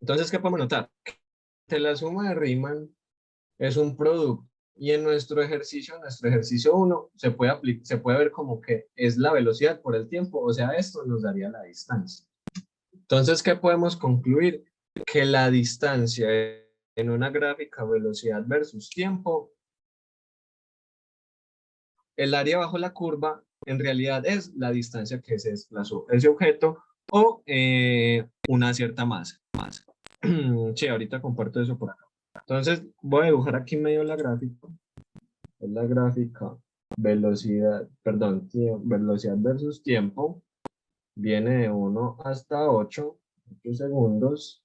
Entonces, ¿qué podemos notar? Que la suma de Riemann es un producto y en nuestro ejercicio 1, se puede ver como que es la velocidad por el tiempo, o sea, esto nos daría la distancia. Entonces, ¿qué podemos concluir? Que la distancia en una gráfica velocidad versus tiempo, el área bajo la curva en realidad es la distancia que se desplazó ese objeto o una cierta masa. Sí, ahorita comparto eso por acá. Entonces, voy a dibujar aquí medio la gráfica. Es la gráfica velocidad versus tiempo. Viene de 1 hasta 8 segundos.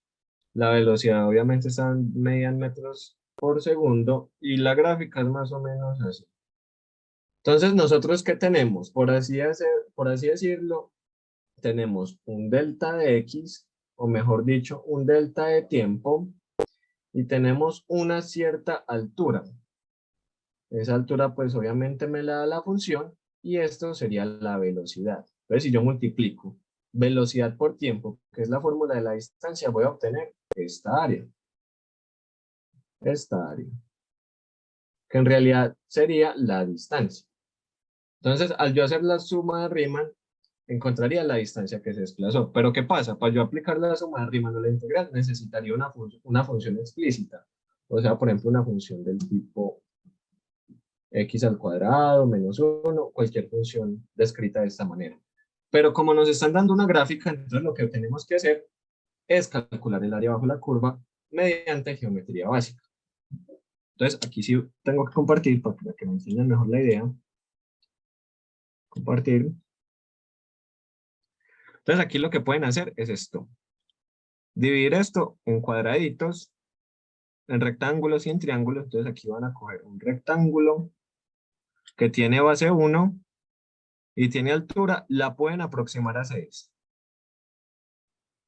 La velocidad obviamente está medida en metros por segundo y la gráfica es más o menos así. Entonces, ¿nosotros qué tenemos? Por así decirlo, tenemos un delta de x, o mejor dicho, un delta de tiempo, y tenemos una cierta altura. Esa altura, pues obviamente me la da la función, y esto sería la velocidad. Entonces, si yo multiplico velocidad por tiempo, que es la fórmula de la distancia, voy a obtener esta área, que en realidad sería la distancia. Entonces, al yo hacer la suma de Riemann, encontraría la distancia que se desplazó. Pero ¿qué pasa? Para yo aplicar la suma de Riemann o la integral, necesitaría una función explícita. O sea, por ejemplo, una función del tipo x al cuadrado, menos 1, cualquier función descrita de esta manera. Pero como nos están dando una gráfica, entonces lo que tenemos que hacer es calcular el área bajo la curva mediante geometría básica. Entonces, aquí sí tengo que compartir para que me entiendan mejor la idea. Compartir. Entonces, aquí lo que pueden hacer es esto. Dividir esto en cuadraditos, en rectángulos y en triángulos. Entonces, aquí van a coger un rectángulo que tiene base 1 y tiene altura, la pueden aproximar a 6.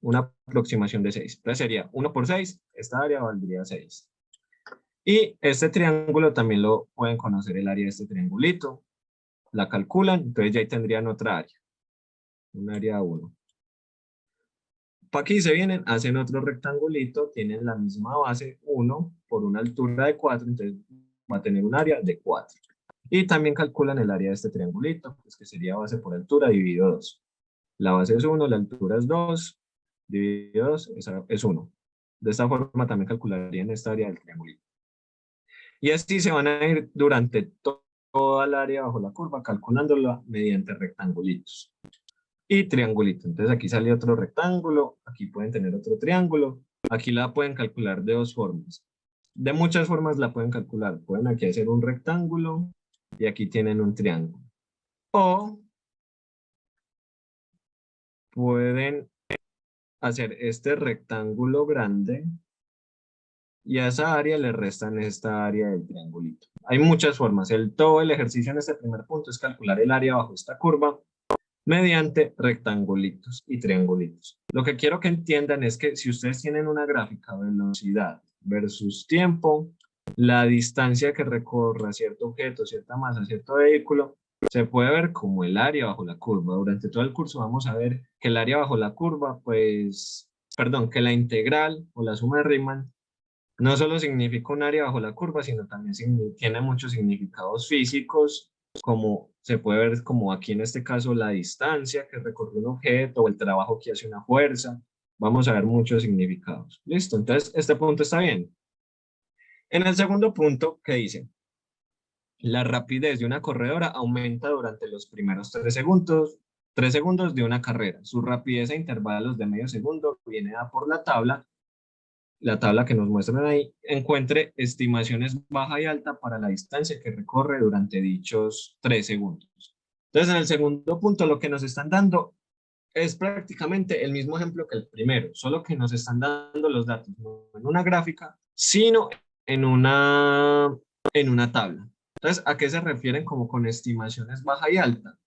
Una aproximación de 6. Entonces sería 1 por 6, esta área valdría 6. Y este triángulo también lo pueden conocer, el área de este triangulito. La calculan, entonces ya ahí tendrían otra área. Un área 1. Para aquí se vienen, hacen otro rectangulito, tienen la misma base 1 por una altura de 4, entonces va a tener un área de 4. Y también calculan el área de este triangulito, pues que sería base por altura dividido 2. La base es 1, la altura es 2, dividido 2 es 1. De esta forma también calcularían esta área del triangulito. Y así se van a ir durante toda el área bajo la curva, calculándola mediante rectangulitos y triangulitos. Entonces aquí sale otro rectángulo, aquí pueden tener otro triángulo. Aquí la pueden calcular de dos formas. De muchas formas la pueden calcular. Pueden aquí hacer un rectángulo y aquí tienen un triángulo. O pueden hacer este rectángulo grande y a esa área le restan esta área del triangulito. Hay muchas formas. Todo el ejercicio en este primer punto es calcular el área bajo esta curva mediante rectangulitos y triangulitos. Lo que quiero que entiendan es que si ustedes tienen una gráfica velocidad versus tiempo, la distancia que recorra cierto objeto, cierta masa, cierto vehículo, se puede ver como el área bajo la curva. Durante todo el curso vamos a ver que el área bajo la curva, que la integral o la suma de Riemann no solo significa un área bajo la curva, sino también tiene muchos significados físicos, como se puede ver como aquí en este caso la distancia que recorre un objeto o el trabajo que hace una fuerza. Vamos a ver muchos significados. Listo, entonces este punto está bien. En el segundo punto, ¿qué dice? La rapidez de una corredora aumenta durante los primeros 3 segundos de una carrera. Su rapidez a intervalos de medio segundo viene dada por la tabla que nos muestran ahí, encuentre estimaciones baja y alta para la distancia que recorre durante dichos 3 segundos. Entonces, en el segundo punto, lo que nos están dando es prácticamente el mismo ejemplo que el primero, solo que nos están dando los datos no en una gráfica, sino en una tabla. Entonces, ¿a qué se refieren como con estimaciones baja y alta?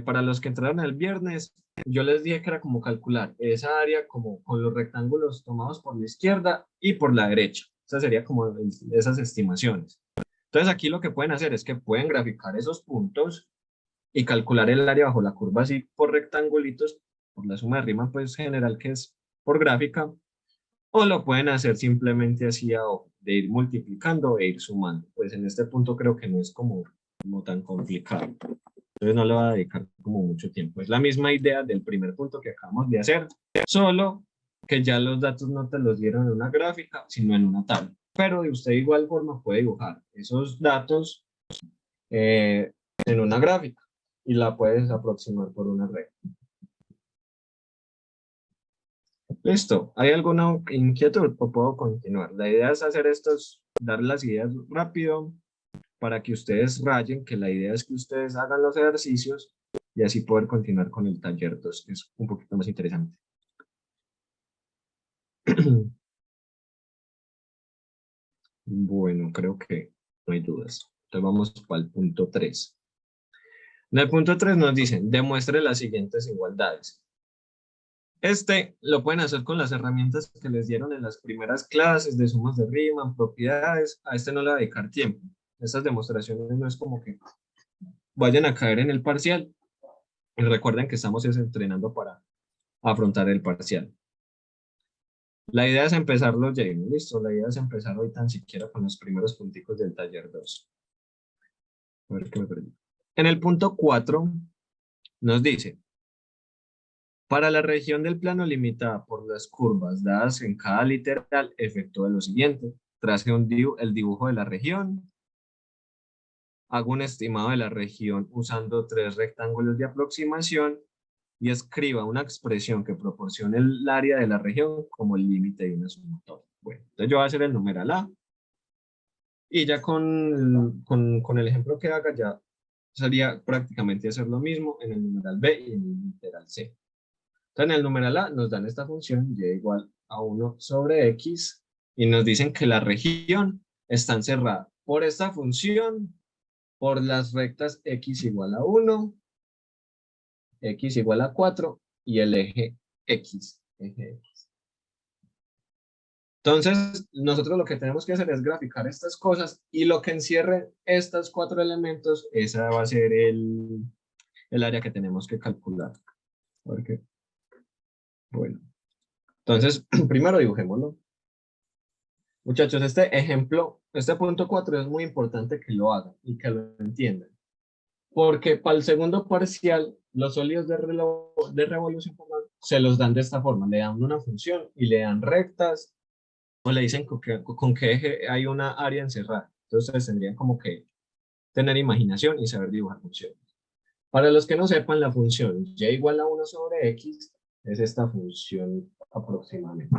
Para los que entraron el viernes, yo les dije que era como calcular esa área como con los rectángulos tomados por la izquierda y por la derecha. Esa sería como esas estimaciones. Entonces aquí lo que pueden hacer es que pueden graficar esos puntos y calcular el área bajo la curva así por rectangulitos, por la suma de Riemann pues general que es por gráfica, o lo pueden hacer simplemente así a ojo, de ir multiplicando e ir sumando. Pues en este punto creo que no es como tan complicado. Entonces no le va a dedicar como mucho tiempo. Es la misma idea del primer punto que acabamos de hacer, solo que ya los datos no te los dieron en una gráfica, sino en una tabla. Pero de usted de igual forma puede dibujar esos datos en una gráfica y la puedes aproximar por una regla. Listo. ¿Hay alguna inquietud o puedo continuar? La idea es hacer estos, dar las ideas rápido para que ustedes rayen, que la idea es que ustedes hagan los ejercicios y así poder continuar con el taller 2, que es un poquito más interesante. Bueno, creo que no hay dudas. Entonces vamos para el punto 3. En el punto 3 nos dicen, demuestre las siguientes igualdades. Este lo pueden hacer con las herramientas que les dieron en las primeras clases de sumas de Riemann, propiedades. A este no le va a dedicar tiempo. Estas demostraciones no es como que vayan a caer en el parcial. Y recuerden que estamos entrenando para afrontar el parcial. La idea es empezarlo ya, listo. La idea es empezar hoy tan siquiera con los primeros punticos del taller 2. A ver qué me perdí. En el punto 4 nos dice, para la región del plano limitada por las curvas dadas en cada literal, efectúe lo siguiente. Trace el dibujo de la región. Hago un estimado de la región usando 3 rectángulos de aproximación y escriba una expresión que proporcione el área de la región como el límite de una sumatoria. Bueno, entonces yo voy a hacer el numeral A y ya con el ejemplo que haga ya sería prácticamente hacer lo mismo en el numeral B y en el numeral C. Entonces, en el numeral A nos dan esta función y igual a 1 sobre x y nos dicen que la región está encerrada por esta función, por las rectas x igual a 1, x igual a 4 y el eje x. Entonces, nosotros lo que tenemos que hacer es graficar estas cosas y lo que encierre estos 4 elementos, esa va a ser el área que tenemos que calcular. Porque, bueno, entonces, primero dibujémoslo. Muchachos, este ejemplo, este punto 4 es muy importante que lo hagan y que lo entiendan. Porque para el segundo parcial, los sólidos de revolución se los dan de esta forma. Le dan una función y le dan rectas o le dicen con qué eje hay una área encerrada. Entonces ustedes tendrían como que tener imaginación y saber dibujar funciones. Para los que no sepan, la función y igual a 1 sobre x es esta función aproximadamente.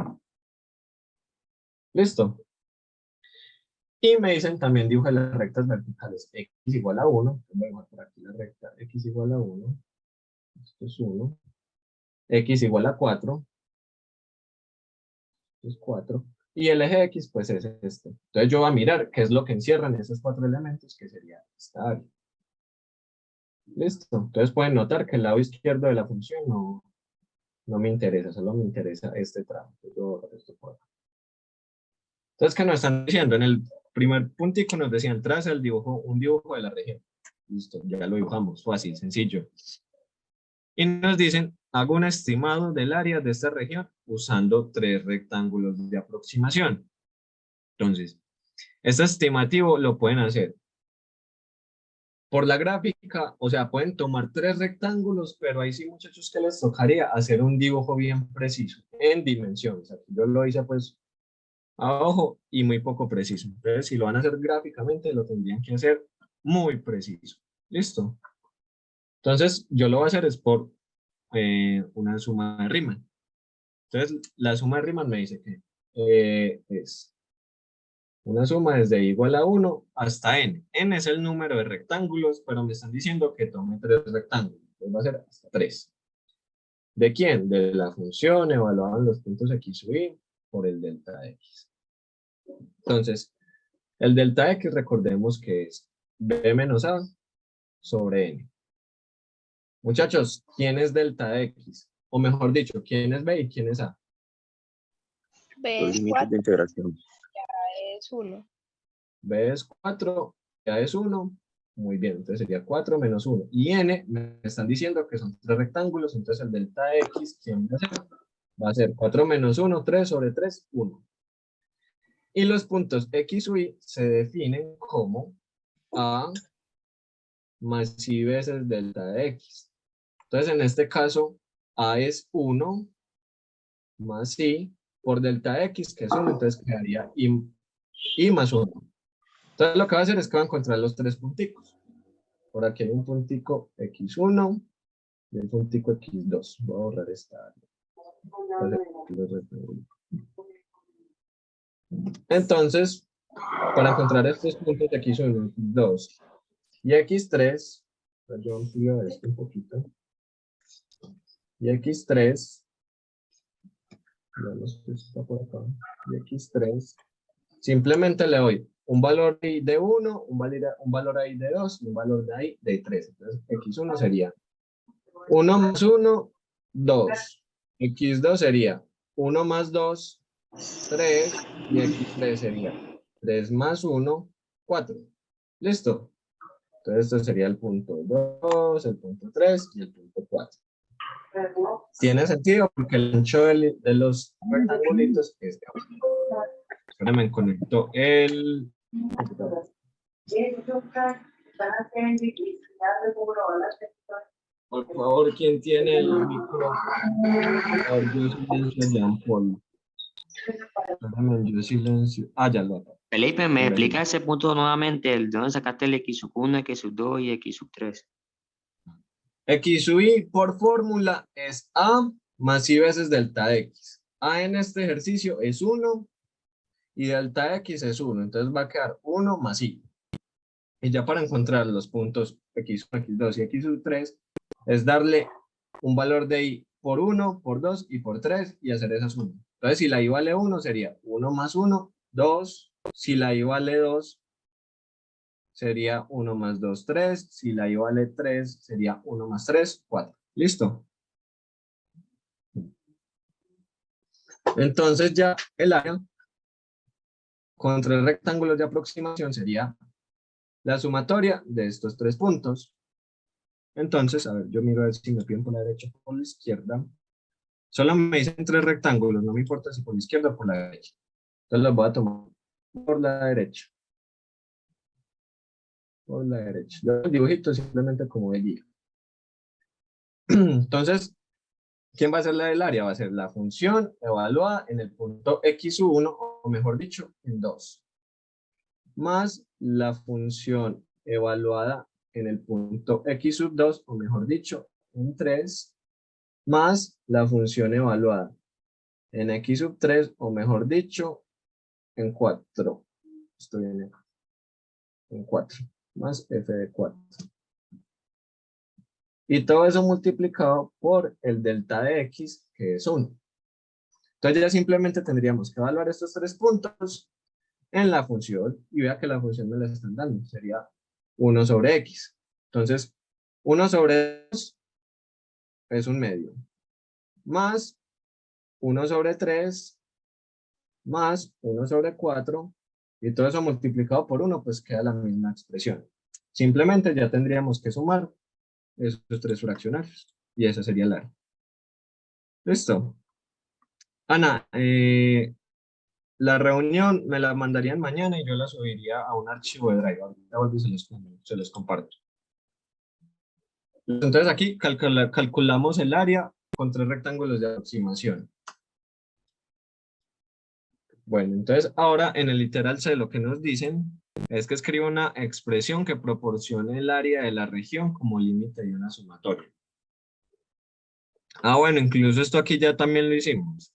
¿Listo? Y me dicen también dibujar las rectas verticales x igual a 1. Voy a dibujar por aquí la recta x igual a 1. Esto es 1. X igual a 4. Esto es 4. Y el eje x pues es este. Entonces yo voy a mirar qué es lo que encierran esos 4 elementos, que sería esta área. Listo. Entonces pueden notar que el lado izquierdo de la función no me interesa, solo me interesa este tramo. Entonces, ¿qué nos están diciendo? En el primer puntico nos decían, traza un dibujo de la región. Listo, ya lo dibujamos, fácil, sencillo. Y nos dicen, hago un estimado del área de esta región usando 3 rectángulos de aproximación. Entonces, este estimativo lo pueden hacer por la gráfica, o sea, pueden tomar 3 rectángulos, pero ahí sí, muchachos, que les tocaría hacer un dibujo bien preciso, en dimensiones. Aquí yo lo hice pues a ojo y muy poco preciso. Entonces, si lo van a hacer gráficamente, lo tendrían que hacer muy preciso. ¿Listo? Entonces, yo lo voy a hacer es por una suma de Riemann. Entonces, la suma de Riemann me dice que es una suma desde igual a 1 hasta n. N es el número de rectángulos, pero me están diciendo que tome 3 rectángulos. Entonces va a ser hasta 3. ¿De quién? De la función evaluada en los puntos x sub y por el delta x. Entonces, el delta x recordemos que es b menos a sobre n. Muchachos, ¿quién es delta x? O mejor dicho, ¿quién es b y quién es a? B Los es límites 4, de integración. A es 1. B es 4, A es 1. Muy bien, entonces sería 4 menos 1. Y n me están diciendo que son 3 rectángulos, entonces el delta x, ¿quién va a ser? Va a ser 4 menos 1, 3 sobre 3, 1. Y los puntos X y Y se definen como A más Y veces delta de X. Entonces, en este caso, A es 1 más Y por delta de X, que es 1, entonces quedaría Y más 1. Entonces, lo que va a hacer es que va a encontrar los tres punticos. Por aquí hay un puntico X1 y un puntico X2. Voy a borrar esta área. Entonces, para encontrar estos puntos de X1, X2 y X3, yo amplío esto un poquito, y X3, veamos que está por acá, y X3, simplemente le doy un valor ahí de 1, un valor ahí de 2 y un valor de ahí de 3. Entonces, X1 sería 1 más 1, 2. X2 sería 1 más 2, 3. Y X3 sería 3 más 1, 4. ¿Listo? Entonces, esto sería el punto 2, el punto 3 y el punto 4. Tiene sentido porque el ancho de los rectangulitos es de 1. Ahora me conecto el computador. Por favor, ¿quién tiene el micro? Por favor, yo silencio a Jean Paul. Espérame, yo silencio. Ah, ya lo hago. Felipe, ¿me Lo explica leí. Ah, ese punto nuevamente? ¿De dónde sacaste el X1, X2 y X3? X sub y por fórmula es A más Y veces delta de X. A en este ejercicio es 1 y delta de X es 1. Entonces va a quedar 1 más Y. Y ya para encontrar los puntos X1, X2 y X sub 3 es darle un valor de Y por 1, por 2 y por 3 y hacer esa suma. Entonces si la Y vale 1 sería 1 más 1, 2. Si la Y vale 2 sería 1 más 2, 3. Si la Y vale 3 sería 1 más 3, 4. ¿Listo? Entonces ya el área con tres rectángulos de aproximación sería la sumatoria de estos tres puntos. Entonces, a ver, yo miro a ver si me piden por la derecha o por la izquierda. Solo me dicen tres rectángulos, no me importa si por la izquierda o por la derecha. Entonces los voy a tomar por la derecha. Por la derecha. Yo los dibujito simplemente como de guía. Entonces, ¿quién va a ser la del área? Va a ser la función evaluada en el punto x1, o mejor dicho, en 2. Más la función evaluada en el punto x sub 2, o mejor dicho, en 3, más la función evaluada en x sub 3, o mejor dicho, en 4. Estoy en 4, más f de 4. Y todo eso multiplicado por el delta de x, que es 1. Entonces ya simplemente tendríamos que evaluar estos tres puntos en la función, y vea que la función me la están dando, sería 1 sobre x. Entonces, 1 sobre 2 es un medio, más 1 sobre 3, más 1 sobre 4, y todo eso multiplicado por 1, pues queda la misma expresión. Simplemente ya tendríamos que sumar esos tres fraccionarios, y esa sería la área. ¿Listo? Ana, la reunión me la mandarían mañana y yo la subiría a un archivo de Drive. Ahorita vuelvo y se los comparto. Entonces aquí calculamos el área con tres rectángulos de aproximación. Bueno, entonces ahora en el literal C lo que nos dicen es que escriba una expresión que proporcione el área de la región como límite de una sumatoria. Ah, bueno, incluso esto aquí ya también lo hicimos.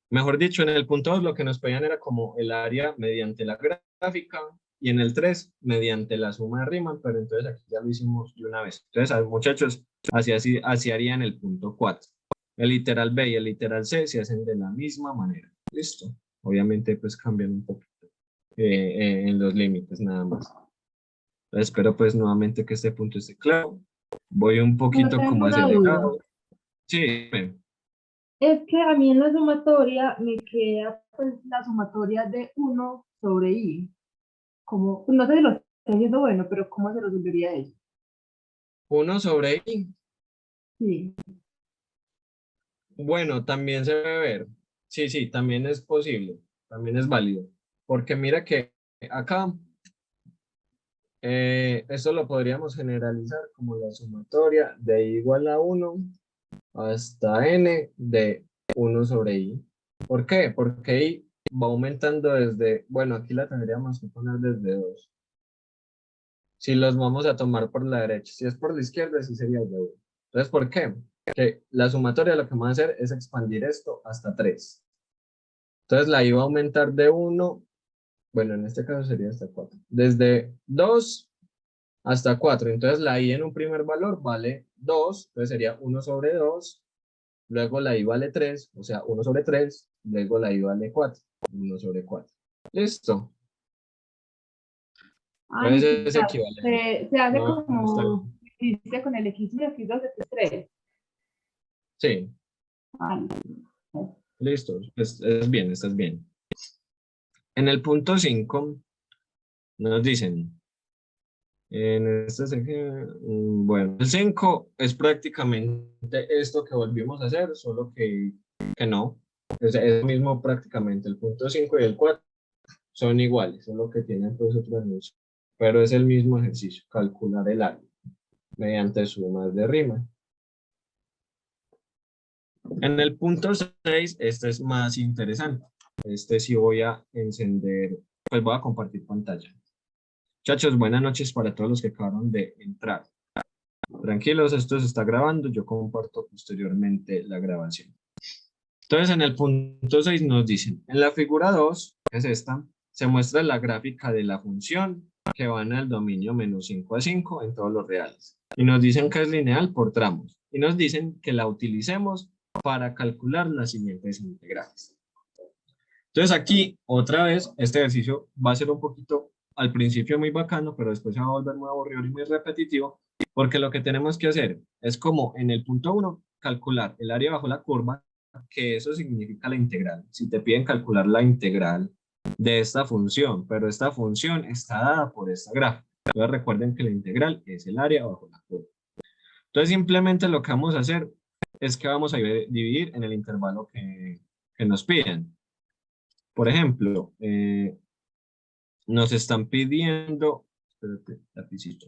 Mejor dicho, en el punto 2 lo que nos pedían era como el área mediante la gráfica, y en el 3 mediante la suma de Riemann, pero entonces aquí ya lo hicimos de una vez. Entonces, muchachos, así harían el punto 4. El literal B y el literal C se hacen de la misma manera. Listo. Obviamente, pues cambian un poquito en los límites, nada más. Entonces, espero pues nuevamente que este punto esté claro. Voy un Yo poquito tengo como una duda. acelerado. Sí, Es que a mí en la sumatoria me queda pues la sumatoria de 1 sobre i. Como, no sé si lo estoy haciendo bueno, pero ¿cómo se resolvería eso? 1 sobre I. Sí. Bueno, también se debe ver. Sí, sí, también es posible. También es válido. Porque mira que acá, esto lo podríamos generalizar como la sumatoria de i igual a 1 hasta n de 1 sobre i. ¿Por qué? Porque i va aumentando desde, bueno, aquí la tendríamos que poner desde 2. Si los vamos a tomar por la derecha, si es por la izquierda, sí sería de 1. Entonces, ¿por qué? Que la sumatoria lo que vamos a hacer es expandir esto hasta 3. Entonces la i va a aumentar de 1, bueno, en este caso sería hasta 4. Desde 2 hasta 4. Entonces la i en un primer valor vale 2, entonces sería 1 sobre 2. Luego la i vale 3, o sea, 1 sobre 3. Luego la i vale 4, 1 sobre 4. Listo. Ay, Entonces es equivalente. se hace No, no está como bien. hiciste con el X1 y X2, X3. Sí, Ay, listo. Es bien, estás bien. En el punto 5 nos dicen, en este bueno, el 5 es prácticamente esto que volvimos a hacer, solo que no. Es lo mismo prácticamente. El punto 5 y el 4 son iguales, solo que tienen pues otro anuncio. Pero es el mismo ejercicio, calcular el área mediante sumas de rima. En el punto 6, este es más interesante. Este sí voy a encender, pues voy a compartir pantalla. Muchachos, buenas noches para todos los que acabaron de entrar. Tranquilos, esto se está grabando, yo comparto posteriormente la grabación. Entonces, en el punto 6 nos dicen, en la figura 2, que es esta, se muestra la gráfica de la función que va en el dominio menos 5 a 5 en todos los reales. Y nos dicen que es lineal por tramos. Y nos dicen que la utilicemos para calcular las siguientes integrales. Entonces aquí, otra vez, este ejercicio va a ser un poquito, al principio muy bacano, pero después se va a volver muy aburrido y muy repetitivo, porque lo que tenemos que hacer es como en el punto 1, calcular el área bajo la curva, que eso significa la integral. Si te piden calcular la integral de esta función, pero esta función está dada por esta gráfica. Entonces recuerden que la integral es el área bajo la curva. Entonces simplemente lo que vamos a hacer es que vamos a dividir en el intervalo que nos piden. Por ejemplo, nos están pidiendo, espérate, lapicito.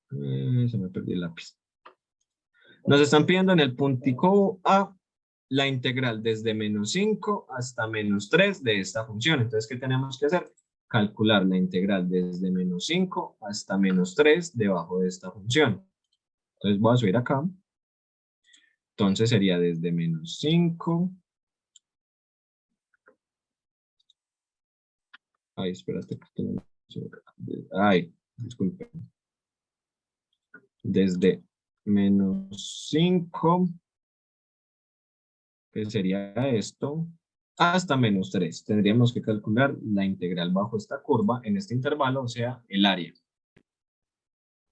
Se me perdió el lápiz. Nos están pidiendo en el puntico A la integral desde menos 5 hasta menos 3 de esta función. Entonces, ¿qué tenemos que hacer? Calcular la integral desde menos 5 hasta menos 3 debajo de esta función. Entonces, voy a subir acá. Entonces, sería desde menos 5. Ay, espérate. Ay, disculpen. Desde menos 5, que sería esto, hasta menos 3. Tendríamos que calcular la integral bajo esta curva en este intervalo, o sea, el área.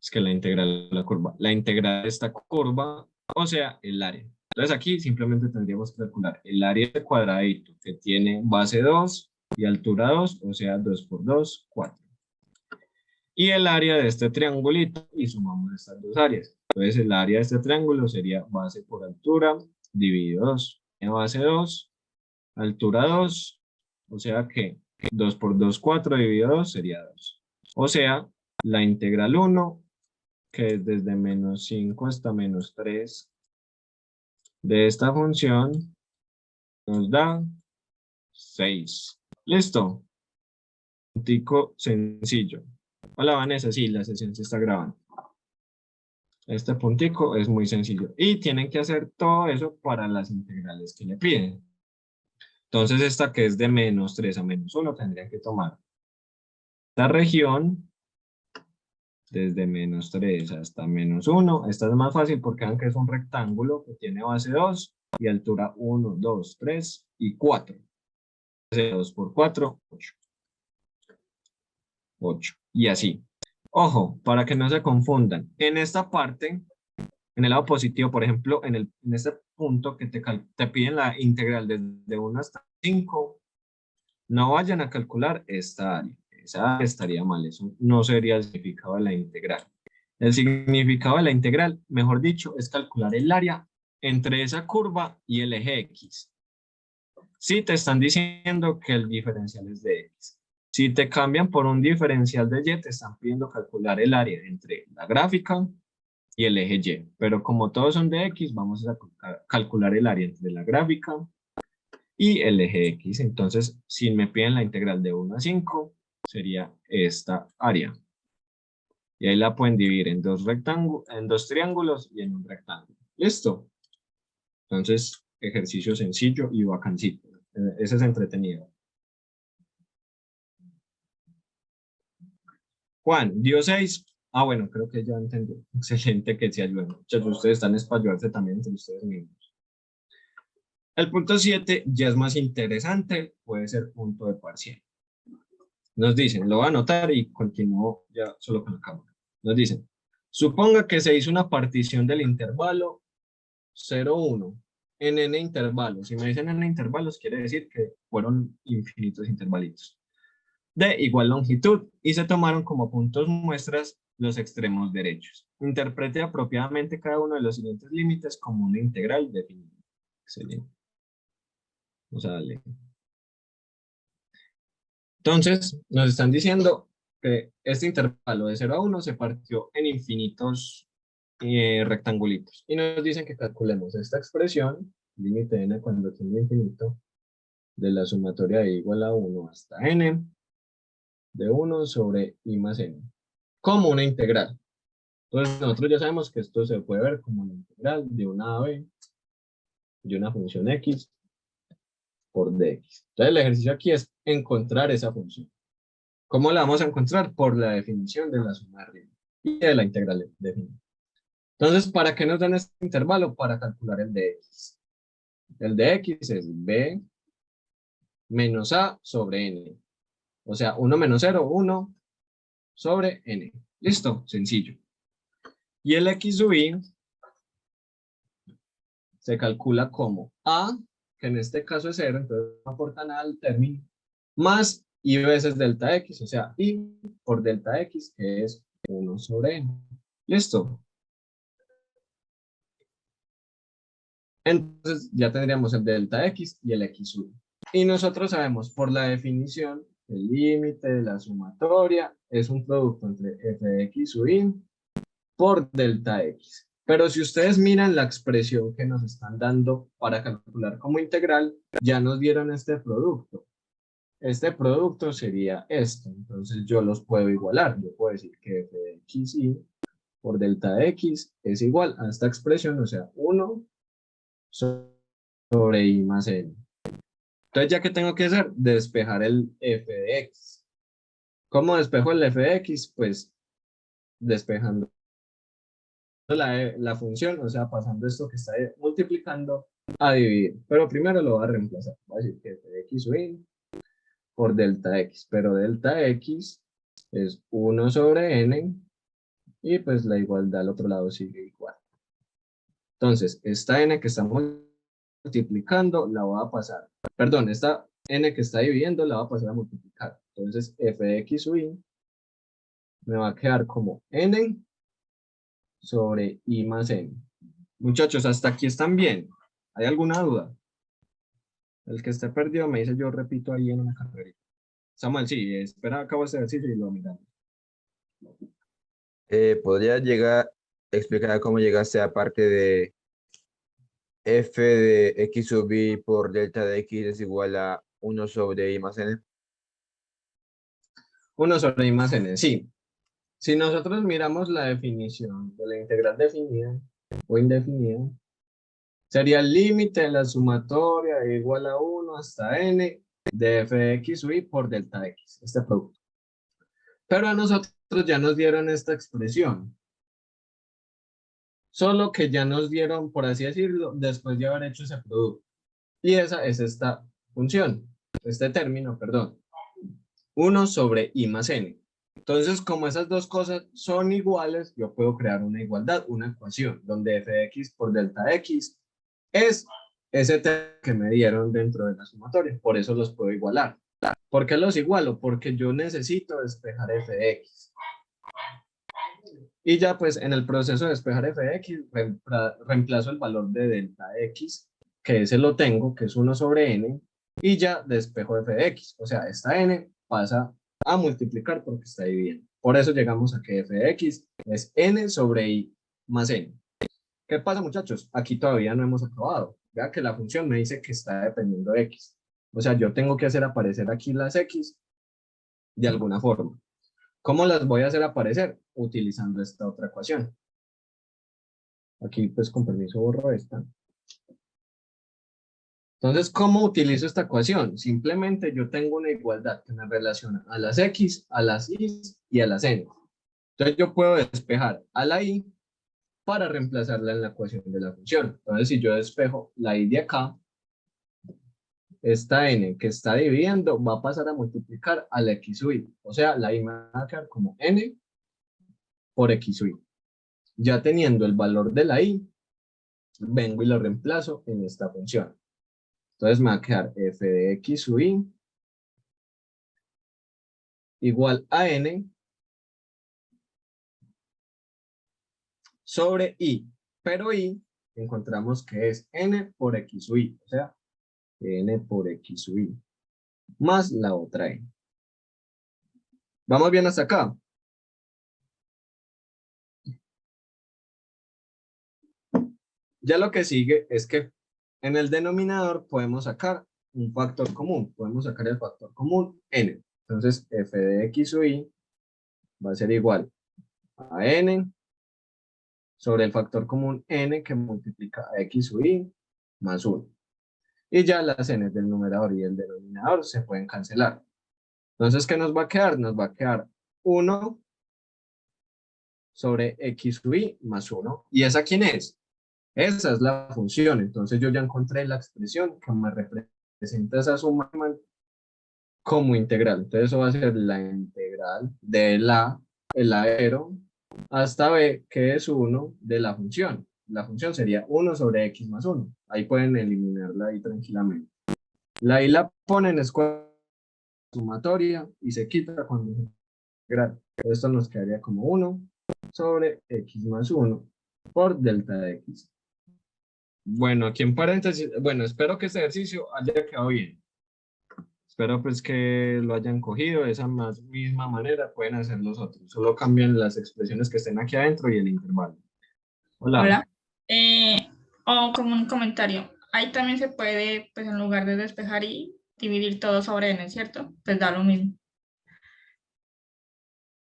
Es que la integral de la curva. La integral de esta curva, o sea, el área. Entonces aquí simplemente tendríamos que calcular el área de cuadradito que tiene base 2 y altura 2, o sea, 2 por 2, 4. Y el área de este triangulito y sumamos estas dos áreas. Entonces el área de este triángulo sería base por altura dividido 2. Base 2, altura 2, o sea que 2 por 2, 4 dividido 2 sería 2. O sea, la integral 1, que es desde menos 5 hasta menos 3 de esta función, nos da 6. ¿Listo? Puntico sencillo. Hola Vanessa, sí, la sesión se está grabando. Este puntico es muy sencillo. Y tienen que hacer todo eso para las integrales que le piden. Entonces esta que es de menos 3 a menos 1 tendrían que tomar esta región desde menos 3 hasta menos 1. Esta es más fácil porque vean que es un rectángulo que tiene base 2 y altura 1, 2, 3 y 4. 2 por 4, 8. 8. Y así. Ojo, para que no se confundan. En esta parte, en el lado positivo, por ejemplo, en este punto que te piden la integral desde 1 hasta 5, no vayan a calcular esta área. Esa área estaría mal, eso no sería el significado de la integral. El significado de la integral, mejor dicho, es calcular el área entre esa curva y el eje X. Si te están diciendo que el diferencial es de X. Si te cambian por un diferencial de Y, te están pidiendo calcular el área entre la gráfica y el eje Y. Pero como todos son de X, vamos a calcular el área entre la gráfica y el eje X. Entonces, si me piden la integral de 1 a 5, sería esta área. Y ahí la pueden dividir en dos triángulos y en un rectángulo. ¿Listo? Entonces, ejercicio sencillo y bacancito. Ese es entretenido. Juan, dio 6. Ah, bueno, creo que ya entendí. Excelente que se ayuden. Muchos de ustedes están para ayudarse también entre ustedes mismos. El punto 7 ya es más interesante. Puede ser punto de parcial. Nos dicen, lo voy a anotar y continúo ya solo con la cámara. Nos dicen, suponga que se hizo una partición del intervalo 0, 1 en n intervalos. Si me dicen n intervalos, quiere decir que fueron infinitos intervalitos de igual longitud y se tomaron como puntos muestras los extremos derechos. Interprete apropiadamente cada uno de los siguientes límites como una integral definida. Excelente. Vamos a darle. Entonces, nos están diciendo que este intervalo de 0 a 1 se partió en infinitos rectangulitos. Y nos dicen que calculemos esta expresión, límite n cuando tiene infinito, de la sumatoria de igual a 1 hasta n, de 1 sobre i más n, como una integral. Entonces, nosotros ya sabemos que esto se puede ver como una integral de una a b de una función x por dx. Entonces, el ejercicio aquí es encontrar esa función. ¿Cómo la vamos a encontrar? Por la definición de la suma de arriba y de la integral definida. Entonces, ¿para qué nos dan este intervalo? Para calcular el de x. El de x es b menos a sobre n. O sea, 1 menos 0, 1 sobre n. ¿Listo? Sencillo. Y el x sub i se calcula como a, que en este caso es 0, entonces no aporta nada al término, más i veces delta x, o sea, i por delta x, que es 1 sobre n. ¿Listo? Entonces ya tendríamos el delta x y el x sub. Y nosotros sabemos por la definición, el límite de la sumatoria es un producto entre f de x sub i por delta x. Pero si ustedes miran la expresión que nos están dando para calcular como integral, ya nos dieron este producto. Este producto sería esto. Entonces yo los puedo igualar. Yo puedo decir que f de x y por delta x es igual a esta expresión, o sea, 1 sobre i más n. Entonces, ¿ya que tengo que hacer? Despejar el f de x. ¿Cómo despejo el f de x? Pues despejando la función, o sea, pasando esto que está multiplicando a dividir. Pero primero lo voy a reemplazar. Voy a decir que f de x sub i por delta x. Pero delta x es 1 sobre n y pues la igualdad al otro lado sigue igual. Entonces, esta n que estamos multiplicando la voy a pasar, perdón, esta n que está dividiendo la voy a pasar a multiplicar. Entonces, f de x sub i me va a quedar como n sobre i más n. Muchachos, hasta aquí están bien. ¿Hay alguna duda? El que esté perdido me dice, yo repito ahí en una carrerita. Samuel, sí, espera, acabo este ejercicio y lo miramos. ¿Podría explicar cómo llegaste a parte de f de x sub i por delta de x es igual a 1 sobre i más n? 1 sobre i más n, sí. Si nosotros miramos la definición de la integral definida o indefinida, sería el límite de la sumatoria de igual a 1 hasta n de f de x sub i por delta x, este producto. Pero a nosotros ya nos dieron esta expresión. Solo que ya nos dieron, por así decirlo, después de haber hecho ese producto. Y esa es esta función, este término, perdón. 1 sobre i más n. Entonces, como esas dos cosas son iguales, yo puedo crear una igualdad, una ecuación, donde f de x por delta x es ese término que me dieron dentro de la sumatoria. Por eso los puedo igualar. ¿Por qué los igualo? Porque yo necesito despejar f de x. Y ya pues en el proceso de despejar f de x, reemplazo el valor de delta x, que ese lo tengo, que es 1 sobre n, y ya despejo f de x. O sea, esta n pasa a multiplicar porque está dividiendo. Por eso llegamos a que f de x es n sobre i más n. ¿Qué pasa, muchachos? Aquí todavía no hemos acabado. Vea que la función me dice que está dependiendo de x. O sea, yo tengo que hacer aparecer aquí las x de alguna forma. ¿Cómo las voy a hacer aparecer? Utilizando esta otra ecuación. Aquí, pues, con permiso, borro esta. Entonces, ¿cómo utilizo esta ecuación? Simplemente yo tengo una igualdad que me relaciona a las x, a las y y a las n. Entonces, yo puedo despejar a la y para reemplazarla en la ecuación de la función. Entonces, si yo despejo la y de acá, esta n que está dividiendo va a pasar a multiplicar a la x sub y. O sea, la y me va a quedar como n por x sub y. Ya teniendo el valor de la y, vengo y lo reemplazo en esta función. Entonces me va a quedar f de x sub y igual a n sobre i. Pero i encontramos que es n por x sub y. O sea, n por x sub y más la otra n. ¿Vamos bien hasta acá? Ya lo que sigue es que en el denominador podemos sacar un factor común. Podemos sacar el factor común n. Entonces, f de x sub y va a ser igual a n sobre el factor común n que multiplica a x sub y más 1. Y ya las n del numerador y el denominador se pueden cancelar. Entonces, ¿qué nos va a quedar? Nos va a quedar 1 sobre x sub y más 1. ¿Y esa quién es? Esa es la función. Entonces yo ya encontré la expresión que me representa esa suma como integral. Entonces eso va a ser la integral de el aero hasta b, que es 1 de la función. La función sería 1 sobre x más 1. Ahí pueden eliminarla ahí tranquilamente. La y la ponen es sumatoria y se quita cuando se integral. Esto nos quedaría como 1 sobre x más 1 por delta de x. Bueno, aquí en paréntesis, bueno, espero que este ejercicio haya quedado bien. Espero pues que lo hayan cogido de esa misma manera, pueden hacer los otros. Solo cambian las expresiones que estén aquí adentro y el intervalo. Hola. Hola. O como un comentario, ahí también se puede, pues en lugar de despejar y dividir todo sobre n, ¿cierto? Pues da lo mismo.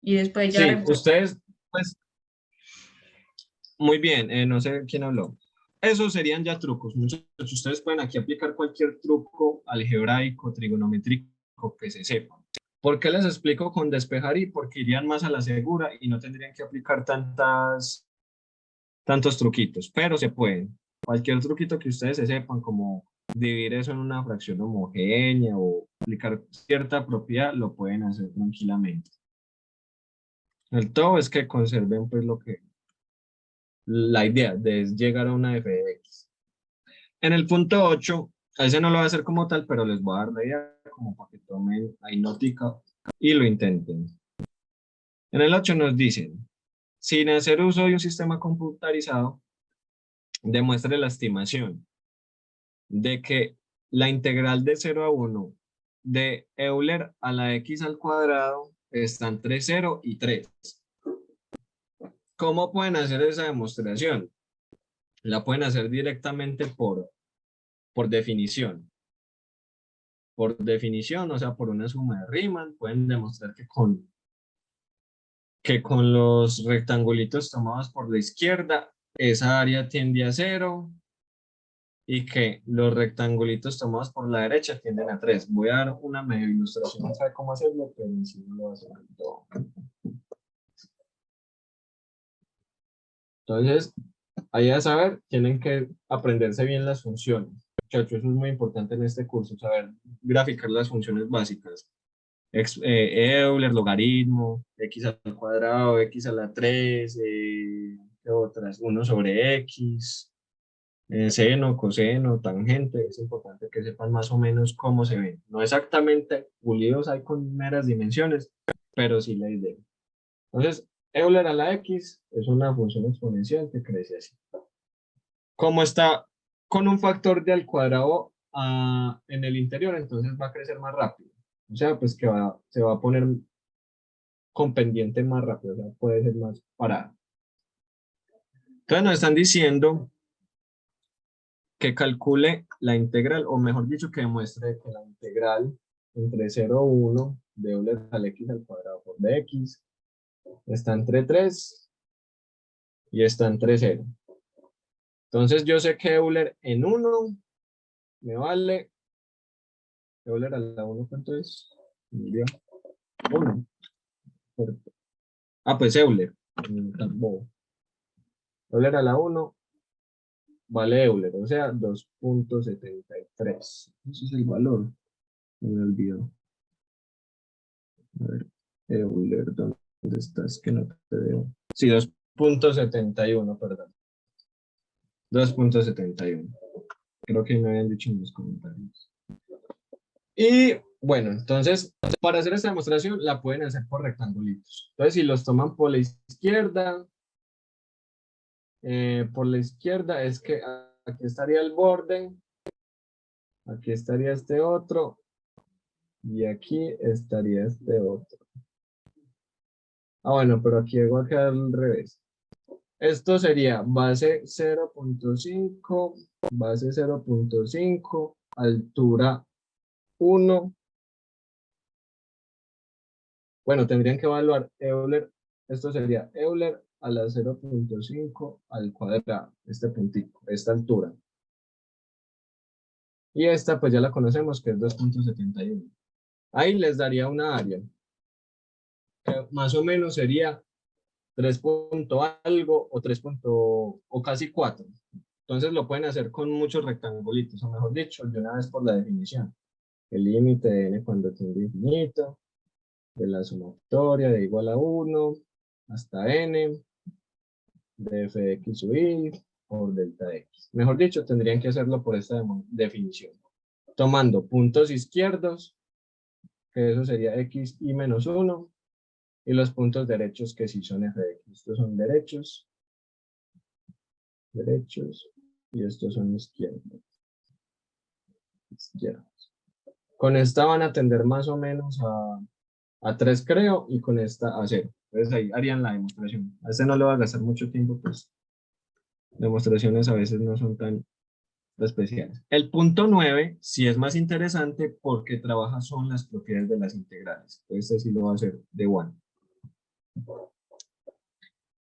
Y después ya... Sí, ustedes, pues, muy bien, no sé quién habló. Esos serían ya trucos. Muchos de ustedes pueden aquí aplicar cualquier truco algebraico, trigonométrico que se sepa. ¿Por qué les explico con despejar y? Porque irían más a la segura y no tendrían que aplicar tantos truquitos, pero se pueden. Cualquier truquito que ustedes se sepan, como dividir eso en una fracción homogénea o aplicar cierta propiedad, lo pueden hacer tranquilamente. El todo es que conserven pues la idea de llegar a una f de x. En el punto 8, a ese no lo voy a hacer como tal, pero les voy a dar la idea como para que tomen ahí notica y lo intenten. En el 8 nos dicen, sin hacer uso de un sistema computarizado, demuestre la estimación de que la integral de 0 a 1 de Euler a la x al cuadrado está entre 0 y 3. ¿Cómo pueden hacer esa demostración? La pueden hacer directamente por definición. Por definición, o sea, por una suma de Riemann, pueden demostrar que con los rectangulitos tomados por la izquierda, esa área tiende a 0 y que los rectangulitos tomados por la derecha tienden a 3. Voy a dar una medio ilustración, no sé cómo hacerlo, pero sí lo voy a hacer todo. Entonces, ahí a saber, tienen que aprenderse bien las funciones. Muchachos, eso es muy importante en este curso, saber graficar las funciones básicas. Euler, logaritmo, x al cuadrado, x a la 3, ¿qué otras? 1 sobre x, seno, coseno, tangente. Es importante que sepan más o menos cómo se ven. No exactamente pulidos ahí con meras dimensiones, pero sí la idea. Entonces, Euler a la x es una función exponencial que crece así. Como está con un factor de al cuadrado en el interior, entonces va a crecer más rápido. O sea, pues que se va a poner con pendiente más rápido, o sea, puede ser más parada. Entonces nos están diciendo que calcule la integral, o mejor dicho, que demuestre que la integral entre 0 y 1 de Euler al x al cuadrado por dx está entre 3 y está entre 0. Entonces yo sé que Euler en 1 me vale, Euler a la 1, ¿cuánto es? 1. Pues Euler. Euler a la 1 vale Euler, o sea, 2.73. Ese es el valor. Me olvidó. A ver, Euler, ¿dónde estás? Que no te veo. Sí, 2.71, perdón. 2.71. Creo que me habían dicho en los comentarios. Y bueno, entonces, para hacer esta demostración la pueden hacer por rectangulitos. Entonces, si los toman por la izquierda es que aquí estaría el borde, aquí estaría este otro, y aquí estaría este otro. Bueno, pero aquí va a quedar al revés. Esto sería base 0.5, base 0.5, altura 1. Bueno, tendrían que evaluar Euler. Esto sería Euler a la 0.5 al cuadrado, este puntico, esta altura. Y esta pues ya la conocemos, que es 2.71. Ahí les daría una área, que más o menos sería 3 punto algo o 3 punto, o casi 4. Entonces lo pueden hacer con muchos rectangulitos, o mejor dicho, de una vez por la definición. El límite de n cuando tiende a infinito, de la sumatoria de igual a 1 hasta n, de f de x sub y por delta de x. Mejor dicho, tendrían que hacerlo por esta definición. Tomando puntos izquierdos, que eso sería x y menos 1, y los puntos derechos que sí son f de x. Estos son derechos, y estos son izquierdos. Con esta van a tender más o menos a 3, creo, y con esta a 0. Entonces ahí harían la demostración. A este no le va a gastar mucho tiempo, pues demostraciones a veces no son tan especiales. El punto 9 sí es más interesante porque trabaja son las propiedades de las integrales. Este sí lo va a hacer de 1.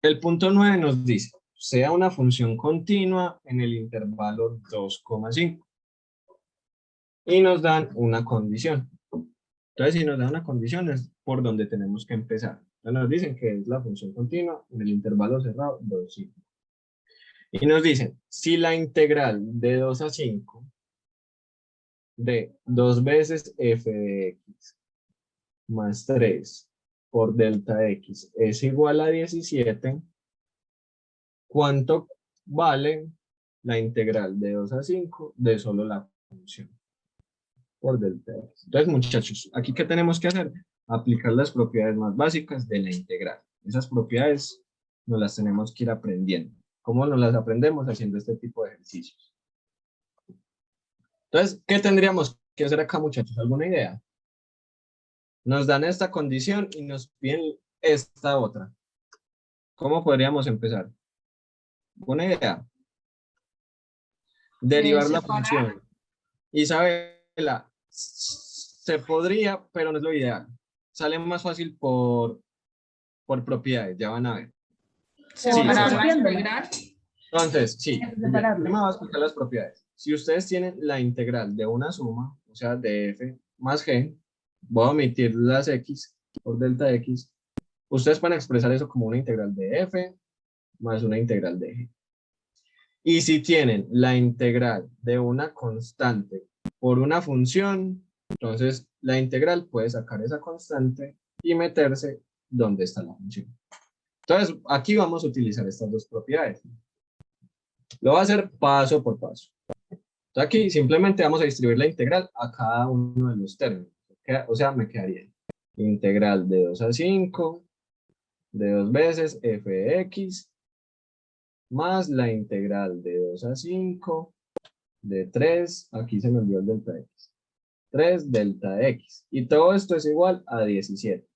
El punto 9 nos dice, sea una función continua en el intervalo 2,5. Y nos dan una condición. Entonces, si nos dan una condición es por donde tenemos que empezar. Entonces nos dicen que es la función continua en el intervalo cerrado 2,5. Y nos dicen, si la integral de 2 a 5 de 2 veces f de x más 3 por delta x es igual a 17, ¿cuánto vale la integral de 2 a 5 de solo la función por delta x? Entonces, muchachos, aquí ¿qué tenemos que hacer? Aplicar las propiedades más básicas de la integral. Esas propiedades nos las tenemos que ir aprendiendo. ¿Cómo nos las aprendemos? Haciendo este tipo de ejercicios. Entonces, ¿qué tendríamos que hacer acá, muchachos? ¿Alguna idea? Nos dan esta condición y nos piden esta otra. ¿Cómo podríamos empezar? ¿Una idea? Derivar la Separar. función. Isabela, se podría, pero no es lo ideal. Sale más fácil por propiedades, ya van a ver. Separar la Haciéndola. integral. Entonces, sí, Separarlo. primero vamos a explicar las propiedades. Si ustedes tienen la integral de una suma, o sea, de f más g, voy a omitir las x por delta x, ustedes pueden expresar eso como una integral de f más una integral de g. Y si tienen la integral de una constante por una función, entonces la integral puede sacar esa constante y meterse donde está la función. Entonces, aquí vamos a utilizar estas dos propiedades. Lo voy a hacer paso por paso. Entonces, aquí simplemente vamos a distribuir la integral a cada uno de los términos. O sea, me quedaría integral de 2 a 5 de 2 veces f de x más la integral de 2 a 5 de 3, aquí se me olvidó el delta x, 3 delta x. Y todo esto es igual a 17.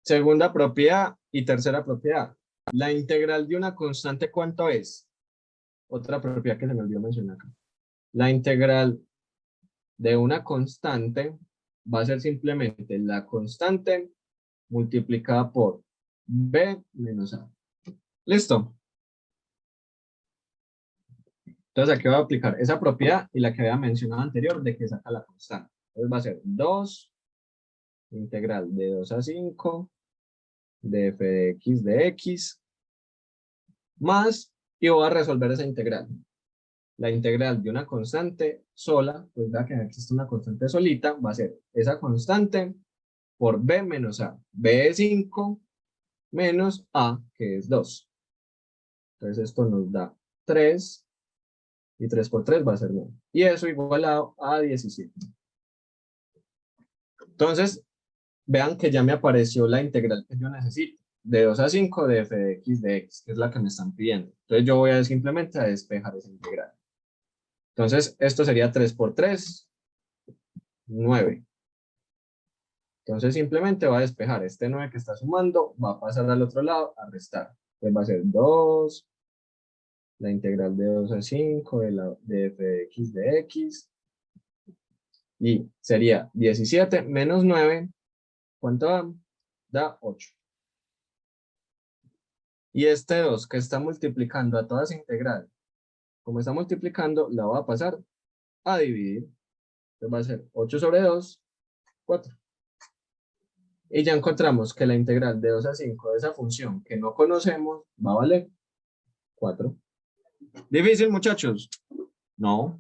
Segunda propiedad y tercera propiedad. La integral de una constante, ¿cuánto es? Otra propiedad que se me olvidó mencionar acá. La integral de una constante va a ser simplemente la constante multiplicada por b menos a. ¿Listo? Entonces aquí voy a aplicar esa propiedad y la que había mencionado anterior de que saca la constante. Entonces va a ser 2 integral de 2 a 5 de f de x más, y voy a resolver esa integral. La integral de una constante sola, pues ya que existe una constante solita, va a ser esa constante por b menos a. B es 5 menos a, que es 2. Entonces esto nos da 3, y 3 por 3 va a ser 9. Y eso igualado a 17. Entonces, vean que ya me apareció la integral que yo necesito, de 2 a 5 de f de x, que es la que me están pidiendo. Entonces yo voy a simplemente a despejar esa integral. Entonces, esto sería 3 por 3, 9. Entonces simplemente va a despejar este 9 que está sumando, va a pasar al otro lado a restar. Entonces va a ser 2, la integral de 2 a 5 de f de x, y sería 17 menos 9, ¿cuánto da? Da 8. Y este 2 que está multiplicando a toda esa integral, como está multiplicando, la voy a pasar a dividir. Entonces va a ser 8 sobre 2, 4. Y ya encontramos que la integral de 2 a 5 de esa función que no conocemos va a valer 4. ¿Difícil, muchachos? No.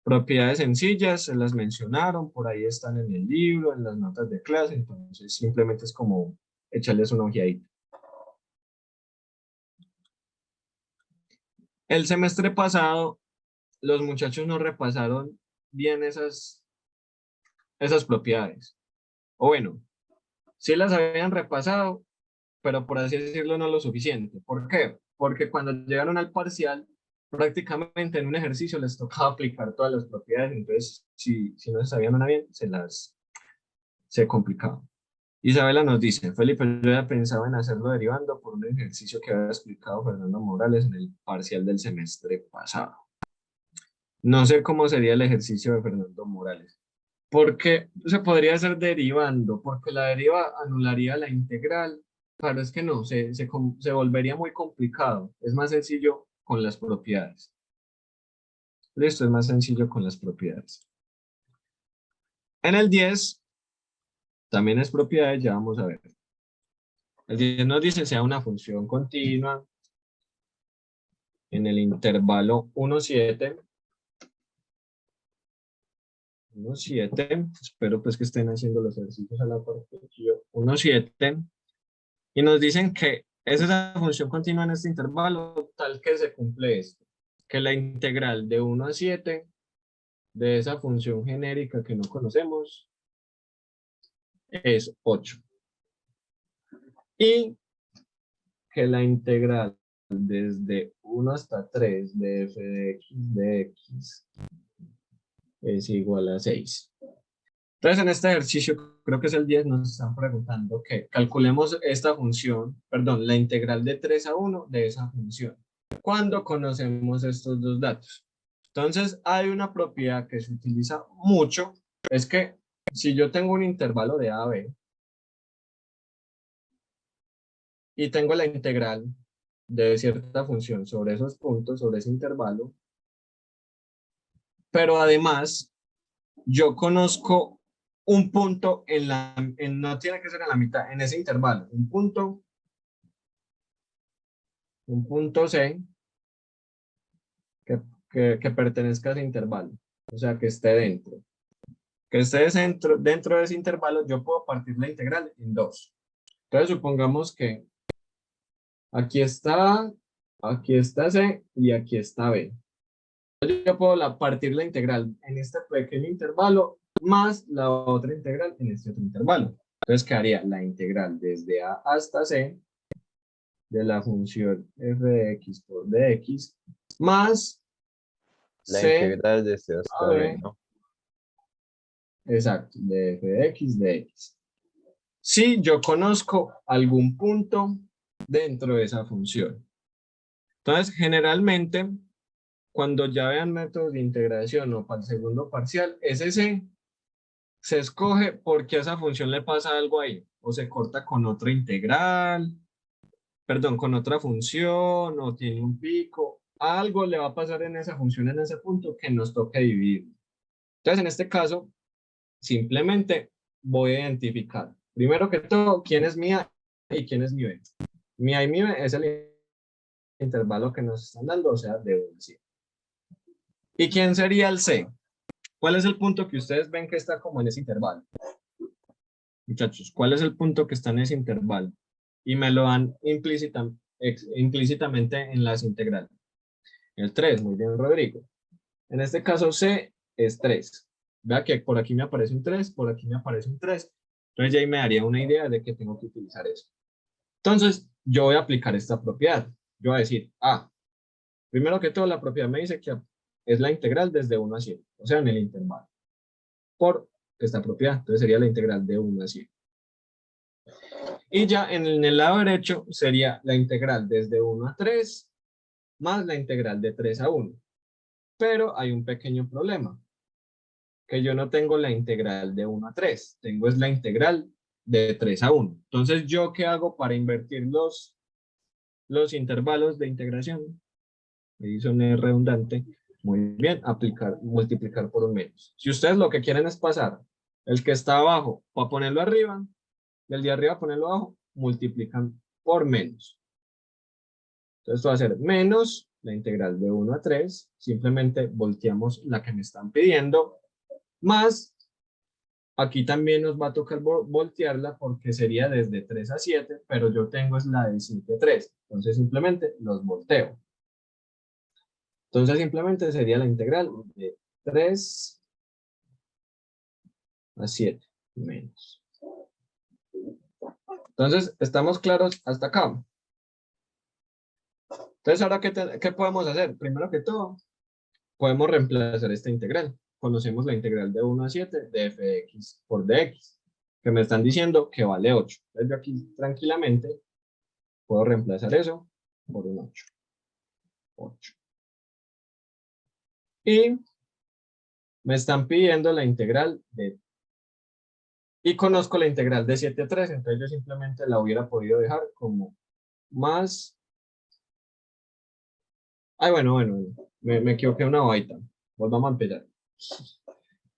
Propiedades sencillas, se las mencionaron, por ahí están en el libro, en las notas de clase, entonces simplemente es como echarles una ojeadita. El semestre pasado, los muchachos no repasaron bien esas propiedades. O bueno, sí las habían repasado, pero por así decirlo no lo suficiente. ¿Por qué? Porque cuando llegaron al parcial, prácticamente en un ejercicio les tocaba aplicar todas las propiedades, entonces si no se sabían una bien, se complicaba. Isabela nos dice, Felipe, yo ya pensaba en hacerlo derivando por un ejercicio que había explicado Fernando Morales en el parcial del semestre pasado. No sé cómo sería el ejercicio de Fernando Morales. Porque se podría hacer derivando, porque la deriva anularía la integral. Claro, es que no, se volvería muy complicado. Es más sencillo con las propiedades. Listo, es más sencillo con las propiedades. En el 10, también es propiedades, ya vamos a ver. El 10 nos dice sea una función continua en el intervalo 1, 7. 1, 7. Espero pues que estén haciendo los ejercicios a la par. 1, 7. Y nos dicen que es esa función continua en este intervalo tal que se cumple esto. Que la integral de 1 a 7 de esa función genérica que no conocemos es 8. Y que la integral desde 1 hasta 3 de f de x es igual a 6. Entonces en este ejercicio, creo que es el 10, nos están preguntando que calculemos esta función, perdón, la integral de 3 a 1 de esa función. ¿Cuándo conocemos estos dos datos? Entonces hay una propiedad que se utiliza mucho, es que si yo tengo un intervalo de a a b y tengo la integral de cierta función sobre esos puntos, sobre ese intervalo, pero además yo conozco un punto no tiene que ser en la mitad, en ese intervalo, un punto C que pertenezca a ese intervalo, o sea, que esté dentro. Que esté dentro de ese intervalo, yo puedo partir la integral en 2. Entonces, supongamos que aquí está C y aquí está B. Entonces, yo puedo partir la integral en este pequeño intervalo más la otra integral en este otro intervalo. Entonces quedaría la integral desde A hasta C de la función f de x por dx más La C integral de C hasta a B, B, ¿no? exacto, de f de x de x. Si yo conozco algún punto dentro de esa función. Entonces, generalmente, cuando ya vean métodos de integración o para el segundo parcial, ese C se escoge porque a esa función le pasa algo ahí, o se corta con otra integral, perdón, con otra función, o tiene un pico, algo le va a pasar en esa función en ese punto que nos toque dividir. Entonces, en este caso, simplemente voy a identificar, primero que todo, quién es mi A y quién es mi B. Mi A y mi B es el intervalo que nos están dando, o sea, de 1 a 100. ¿Y quién sería el C? ¿Cuál es el punto que ustedes ven que está como en ese intervalo? Muchachos, ¿cuál es el punto que está en ese intervalo? Y me lo dan implícitamente en las integrales. El 3, muy bien, Rodrigo. En este caso, C es 3. Vea que por aquí me aparece un 3, por aquí me aparece un 3. Entonces ya ahí me daría una idea de que tengo que utilizar eso. Entonces, yo voy a aplicar esta propiedad. Yo voy a decir, primero que todo, la propiedad me dice que es la integral desde 1 a 100, o sea, en el intervalo, por esta propiedad. Entonces sería la integral de 1 a 100. Y ya en el lado derecho sería la integral desde 1 a 3 más la integral de 3 a 1. Pero hay un pequeño problema, que yo no tengo la integral de 1 a 3, tengo es la integral de 3 a 1. Entonces, ¿yo qué hago para invertir los intervalos de integración? Ahí suena redundante. Muy bien, multiplicar por un menos. Si ustedes lo que quieren es pasar el que está abajo para ponerlo arriba, y el de arriba ponerlo abajo, multiplican por menos. Entonces esto va a ser menos la integral de 1 a 3, simplemente volteamos la que me están pidiendo, más, aquí también nos va a tocar voltearla porque sería desde 3 a 7, pero yo tengo es la de 7 a 3, entonces simplemente los volteo. Entonces simplemente sería la integral de 3 a 7 menos. Entonces, ¿estamos claros hasta acá? Entonces, ahora, ¿qué podemos hacer? Primero que todo, podemos reemplazar esta integral. Conocemos la integral de 1 a 7 de f de x por dx, que me están diciendo que vale 8. Entonces, yo aquí tranquilamente puedo reemplazar eso por un 8. 8. Y me están pidiendo la integral de... Y conozco la integral de 7 a 3, entonces yo simplemente la hubiera podido dejar como más... Ay, bueno, me equivoqué una baita. Volvamos a empezar.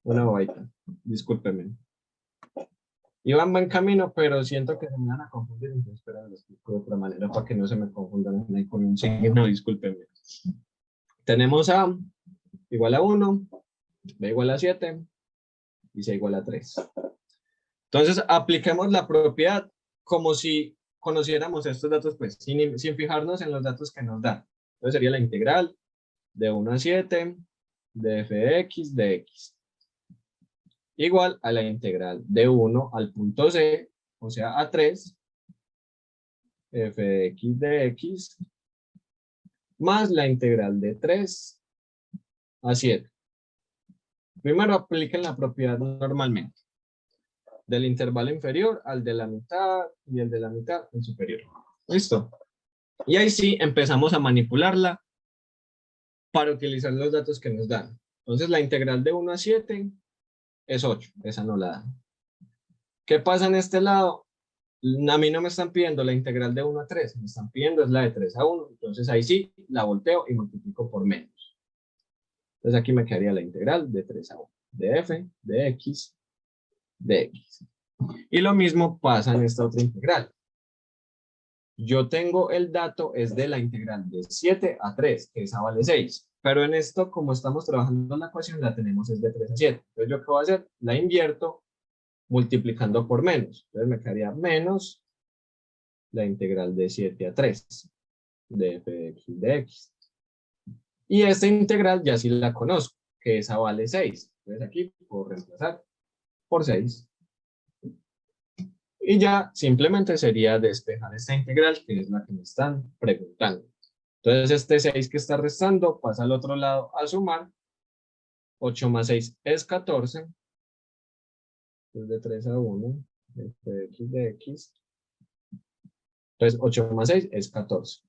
Una baita. Discúlpenme. Iba en buen camino, pero siento que se me van a confundir, entonces espera, lo explico de otra manera para que no se me confundan ahí con un signo, discúlpenme. Tenemos A igual a 1, B igual a 7 y C igual a 3. Entonces, apliquemos la propiedad como si conociéramos estos datos, pues, sin fijarnos en los datos que nos dan. Entonces, sería la integral de 1 a 7 de f de x de x. Igual a la integral de 1 al punto C, o sea, a 3, f de x, más la integral de 3 a 7. Primero apliquen la propiedad normalmente. Del intervalo inferior al de la mitad y el de la mitad al superior. ¿Listo? Y ahí sí empezamos a manipularla para utilizar los datos que nos dan. Entonces la integral de 1 a 7 es 8. Esa no la dan. ¿Qué pasa en este lado? A mí no me están pidiendo la integral de 1 a 3, me están pidiendo es la de 3 a 1, entonces ahí sí la volteo y multiplico por menos. Entonces aquí me quedaría la integral de 3 a 1, de f, de x, de x. Y lo mismo pasa en esta otra integral. Yo tengo el dato, es de la integral de 7 a 3, que esa vale 6. Pero en esto, como estamos trabajando en la ecuación, la tenemos es de 3 a 7. Entonces yo, ¿qué voy a hacer? La invierto multiplicando por menos. Entonces me quedaría menos la integral de 7 a 3 de f de x de x. Y esta integral ya sí la conozco, que esa vale 6. Entonces aquí puedo reemplazar por 6. Y ya simplemente sería despejar esta integral, que es la que me están preguntando. Entonces este 6 que está restando pasa al otro lado a sumar. 8 más 6 es 14. Es de 3 a 1. F de x de x. Entonces 8 más 6 es 14.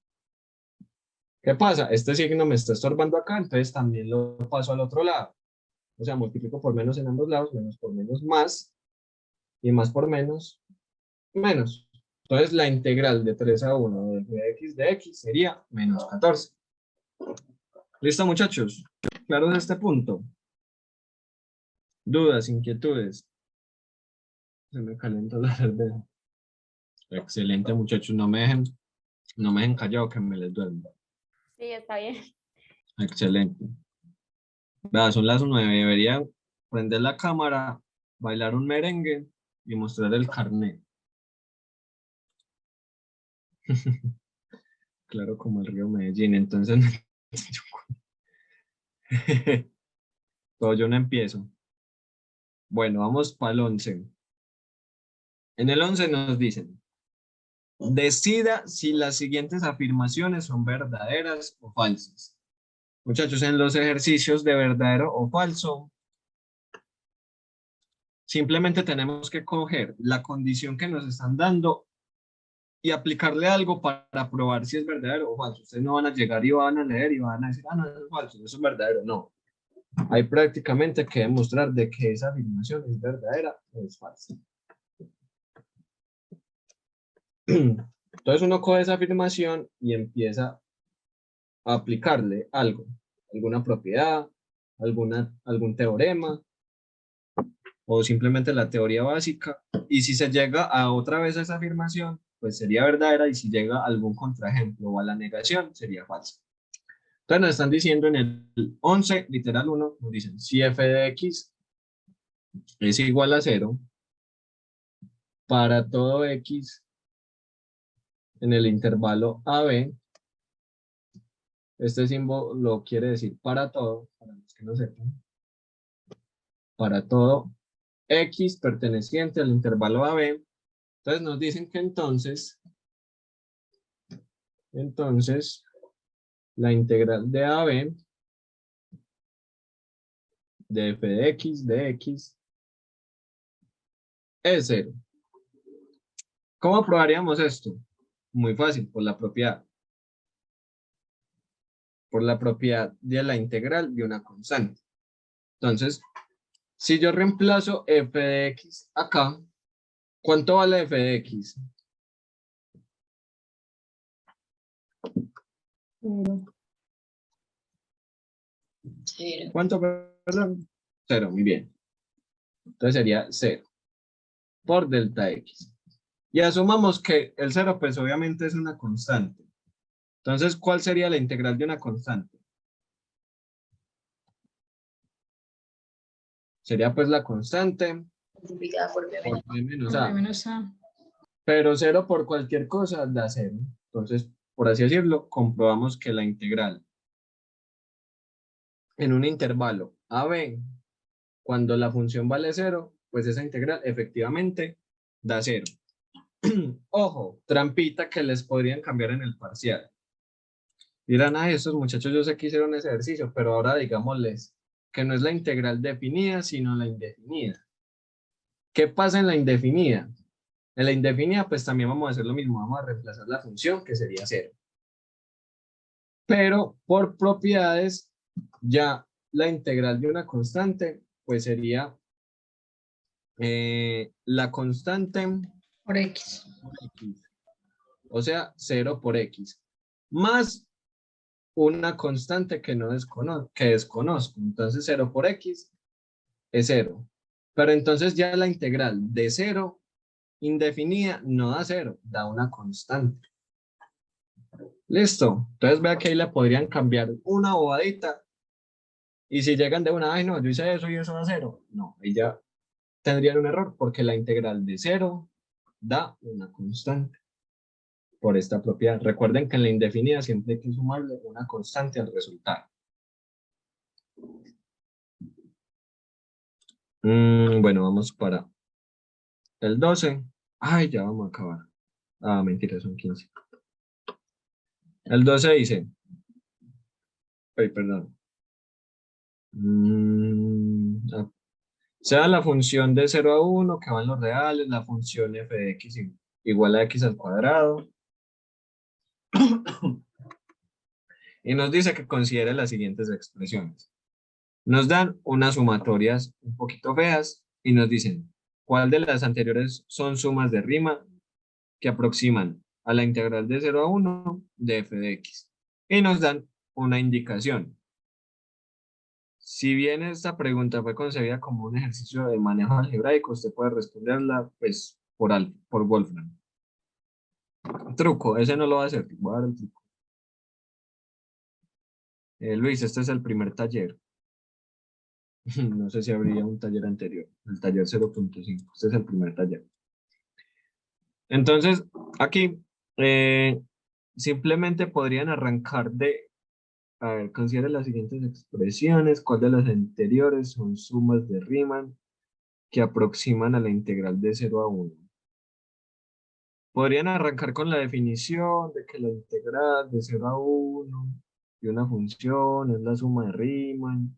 ¿Qué pasa? Este signo me está estorbando acá, entonces también lo paso al otro lado. O sea, multiplico por menos en ambos lados, menos por menos más, y más por menos, menos. Entonces la integral de 3 a 1 de f de x sería menos 14. ¿Listo, muchachos? ¿Claros este punto? ¿Dudas, inquietudes? Se me calentó la cerveza. Excelente, muchachos. No me dejen callado que me les duermo. Sí, está bien. Excelente. Vea, son las 9. Deberían prender la cámara, bailar un merengue y mostrar el carnet. Claro, como el río Medellín. Entonces, pero yo no empiezo. Bueno, vamos para el 11. En el 11 nos dicen, decida si las siguientes afirmaciones son verdaderas o falsas. Muchachos, en los ejercicios de verdadero o falso, simplemente tenemos que coger la condición que nos están dando y aplicarle algo para probar si es verdadero o falso. Ustedes no van a llegar y van a leer y van a decir, ah, no, eso es falso, eso es verdadero. No. Hay prácticamente que demostrar de que esa afirmación es verdadera o es falsa. Entonces uno coge esa afirmación y empieza a aplicarle algo, alguna propiedad, algún teorema, o simplemente la teoría básica, y si se llega a otra vez a esa afirmación, pues sería verdadera, y si llega a algún contraejemplo o a la negación, sería falsa. Entonces nos están diciendo en el 11, literal 1, nos dicen, si f de x es igual a 0, para todo x en el intervalo AB, este símbolo quiere decir para todo, para los que no sepan, para todo x perteneciente al intervalo AB. Entonces nos dicen que entonces la integral de AB de f de x es 0. ¿Cómo probaríamos esto? Muy fácil, por la propiedad. Por la propiedad de la integral de una constante. Entonces, si yo reemplazo f de x acá, ¿cuánto vale f de x? 0. ¿Cuánto, perdón? 0, muy bien. Entonces sería 0 por delta x. Y asumamos que el 0, pues obviamente es una constante. Entonces, ¿cuál sería la integral de una constante? Sería pues la constante multiplicada por b por b menos Por a. menos a. Pero 0 por cualquier cosa da 0. Entonces, por así decirlo, comprobamos que la integral en un intervalo AB, cuando la función vale 0, pues esa integral efectivamente da 0. Ojo, trampita que les podrían cambiar en el parcial. Dirán, a estos muchachos yo sé que hicieron ese ejercicio, pero ahora digámosles que no es la integral definida, sino la indefinida. ¿Qué pasa en la indefinida? En la indefinida, pues también vamos a hacer lo mismo, vamos a reemplazar la función, que sería 0. Pero por propiedades, ya la integral de una constante, pues sería la constante Por x. por x. O sea, 0 por x. Más una constante que desconozco. Entonces 0 por x es 0. Pero entonces ya la integral de 0 indefinida no da 0, da una constante. Listo. Entonces vea que ahí le podrían cambiar una bobadita. Y si llegan de una, ay no, yo hice eso y eso da 0. No, ahí ya tendrían un error porque la integral de 0 da una constante por esta propiedad. Recuerden que en la indefinida siempre hay que sumarle una constante al resultado. Bueno, vamos para el 12. Ay, ya vamos a acabar. Ah, mentira, son 15. El 12 dice. Ay, perdón. Sea la función de 0 a 1 que van los reales, la función f de x igual a x al cuadrado. Y nos dice que considere las siguientes expresiones. Nos dan unas sumatorias un poquito feas y nos dicen cuál de las anteriores son sumas de rima que aproximan a la integral de 0 a 1 de f de x. Y nos dan una indicación. Si bien esta pregunta fue concebida como un ejercicio de manejo algebraico, usted puede responderla pues por Wolfram. Truco, ese no lo va a hacer. Voy a dar el truco. Luis, este es el primer taller. No sé si habría un taller anterior, el taller 0.5. Este es el primer taller. Entonces, aquí simplemente podrían arrancar de, a ver, considera las siguientes expresiones, cuál de las anteriores son sumas de Riemann que aproximan a la integral de 0 a 1. Podrían arrancar con la definición de que la integral de 0 a 1 de una función es la suma de Riemann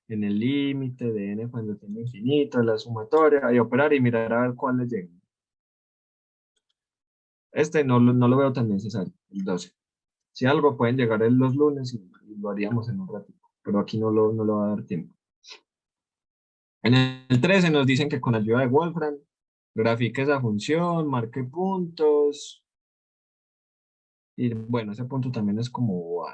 en el límite de n cuando tiene infinito, la sumatoria, y operar y mirar a ver cuál les llega. Este no lo veo tan necesario, el 12. Si algo pueden llegar los lunes y lo haríamos en un ratito, pero aquí no lo va a dar tiempo. En el 13 nos dicen que con ayuda de Wolfram, grafique esa función, marque puntos. Y bueno, ese punto también es como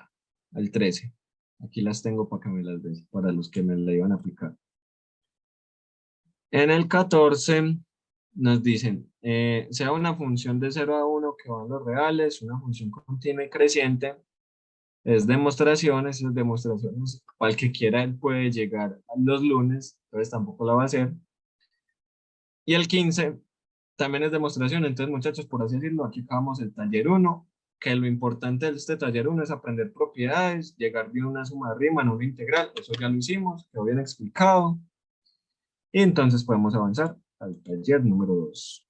el 13. Aquí las tengo para que me las des, para los que me la iban a aplicar. En el 14 nos dicen, sea una función de 0 a 1 que van los reales, una función continua y creciente. Es demostraciones, esas demostraciones, al que quiera él puede llegar a los lunes, entonces tampoco la va a hacer. Y el 15 también es demostración, entonces muchachos, por así decirlo, aquí acabamos el taller 1, que lo importante de este taller 1 es aprender propiedades, llegar bien a una suma de Riemann, una integral, eso ya lo hicimos, quedó bien explicado. Y entonces podemos avanzar al taller número 2.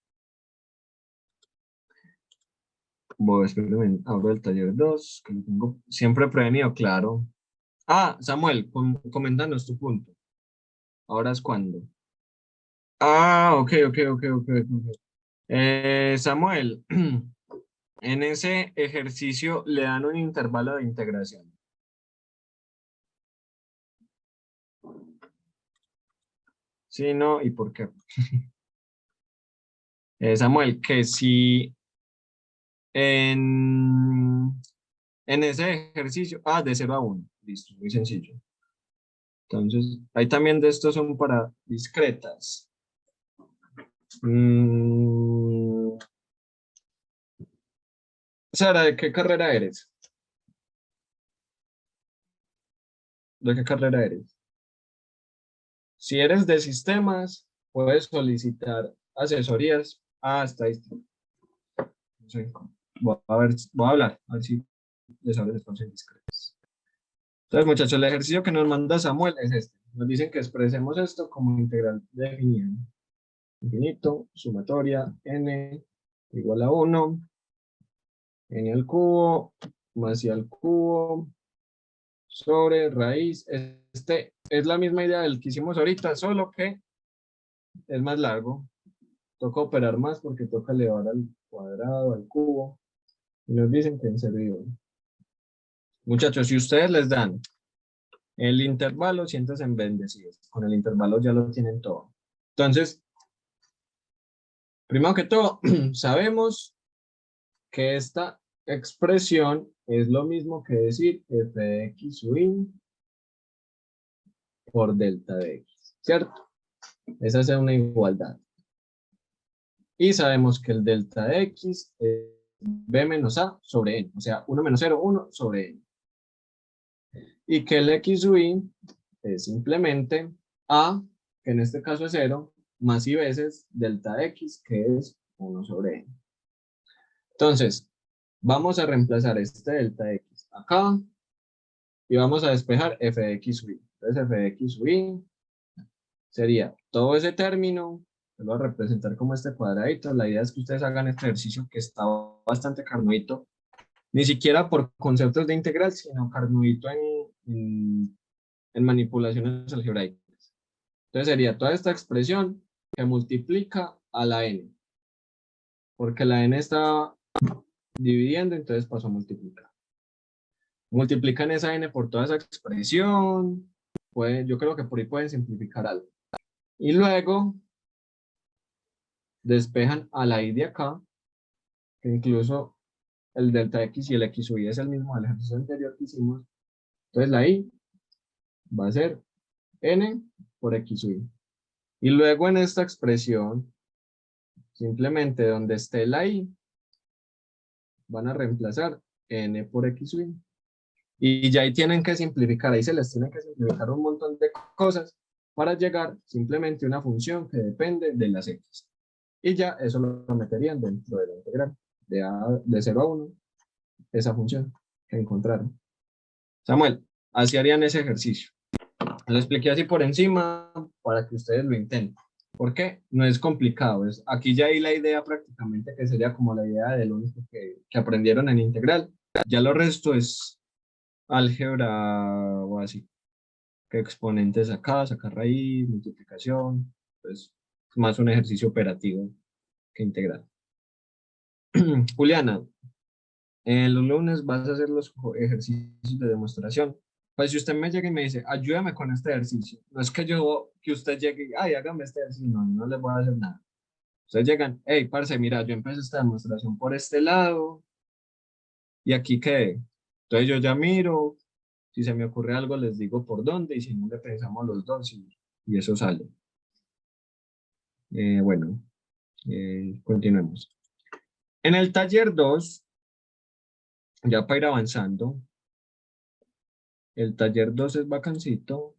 Espérenme, abro el taller 2, que lo tengo siempre prevenido, claro. Ah, Samuel, coméntanos tu punto. Ahora es cuando. Ah, ok. Samuel, en ese ejercicio le dan un intervalo de integración. Sí, no, ¿y por qué? Samuel, que si en ese ejercicio, de 0 a 1, listo, muy sencillo. Entonces, ahí también de estos son para discretas. Sara, ¿de qué carrera eres? ¿De qué carrera eres? Si eres de sistemas, puedes solicitar asesorías a estadística. No sé, voy a hablar, a ver si les abren espacios discretos. Entonces, muchachos, el ejercicio que nos manda Samuel es este. Nos dicen que expresemos esto como integral definida. Infinito, sumatoria, n igual a 1, n al cubo, más y al cubo, sobre raíz. Este es la misma idea del que hicimos ahorita, solo que es más largo. Toca operar más porque toca elevar al cuadrado, al cubo. Y nos dicen que en servido. Muchachos, si ustedes les dan el intervalo, siéntanse en bendecidos. Con el intervalo ya lo tienen todo. Entonces, primero que todo, sabemos que esta expresión es lo mismo que decir f de x sub i por delta de x, ¿cierto? Esa es una igualdad. Y sabemos que el delta de x es b menos a sobre n, o sea, 1 menos 0, 1 sobre n. Y que el x sub i es simplemente a, que en este caso es 0, más i veces delta de x, que es 1 sobre n. Entonces, vamos a reemplazar este delta de x acá y vamos a despejar f de x sub i. Entonces, f de x sub i sería todo ese término Lo voy a representar como este cuadradito. La idea es que ustedes hagan este ejercicio que está bastante carnudito. Ni siquiera por conceptos de integral, sino carnudito en manipulaciones algebraicas. Entonces sería toda esta expresión que multiplica a la n. Porque la n está dividiendo, entonces pasó a multiplicar. Multiplican esa n por toda esa expresión. Yo creo que por ahí pueden simplificar algo. Y luego despejan a la y de acá, que incluso el delta x y el x sub y es el mismo del ejercicio anterior que hicimos. Entonces la y va a ser n por x sub y. Y luego en esta expresión, simplemente donde esté la y, van a reemplazar n por x sub y. Y ya ahí tienen que simplificar, ahí se les tiene que simplificar un montón de cosas para llegar simplemente a una función que depende de las x. Y ya eso lo meterían dentro de la integral de 0 a 1, esa función que encontraron. Samuel, así harían ese ejercicio. Lo expliqué así por encima para que ustedes lo intenten. ¿Por qué? No es complicado. Aquí ya hay la idea prácticamente que sería como la idea de lo único que aprendieron en integral. Ya lo resto es álgebra o así. Que exponentes acá, sacar raíz, multiplicación. Pues es más un ejercicio operativo que integral. Juliana, los lunes vas a hacer los ejercicios de demostración. Pues si usted me llega y me dice, ayúdame con este ejercicio, no es que usted llegue y, ay, hágame este ejercicio, no les voy a hacer nada. Ustedes llegan, hey, parce, mira, yo empecé esta demostración por este lado y aquí quedé. Entonces yo ya miro, si se me ocurre algo les digo por dónde y si no le pensamos los dos y eso sale. Bueno, continuemos. En el taller 2, ya para ir avanzando, el taller 2 es vacancito.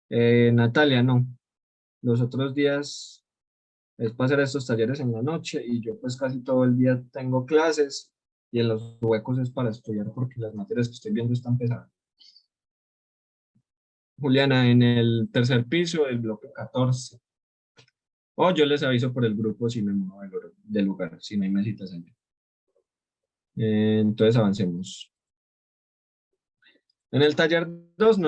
Natalia, no. Los otros días es para hacer estos talleres en la noche y yo pues casi todo el día tengo clases y en los huecos es para estudiar porque las materias que estoy viendo están pesadas. Juliana, en el tercer piso del bloque 14. Yo les aviso por el grupo si me muevo del lugar, si no hay mesitas allá. Entonces avancemos. En el taller 2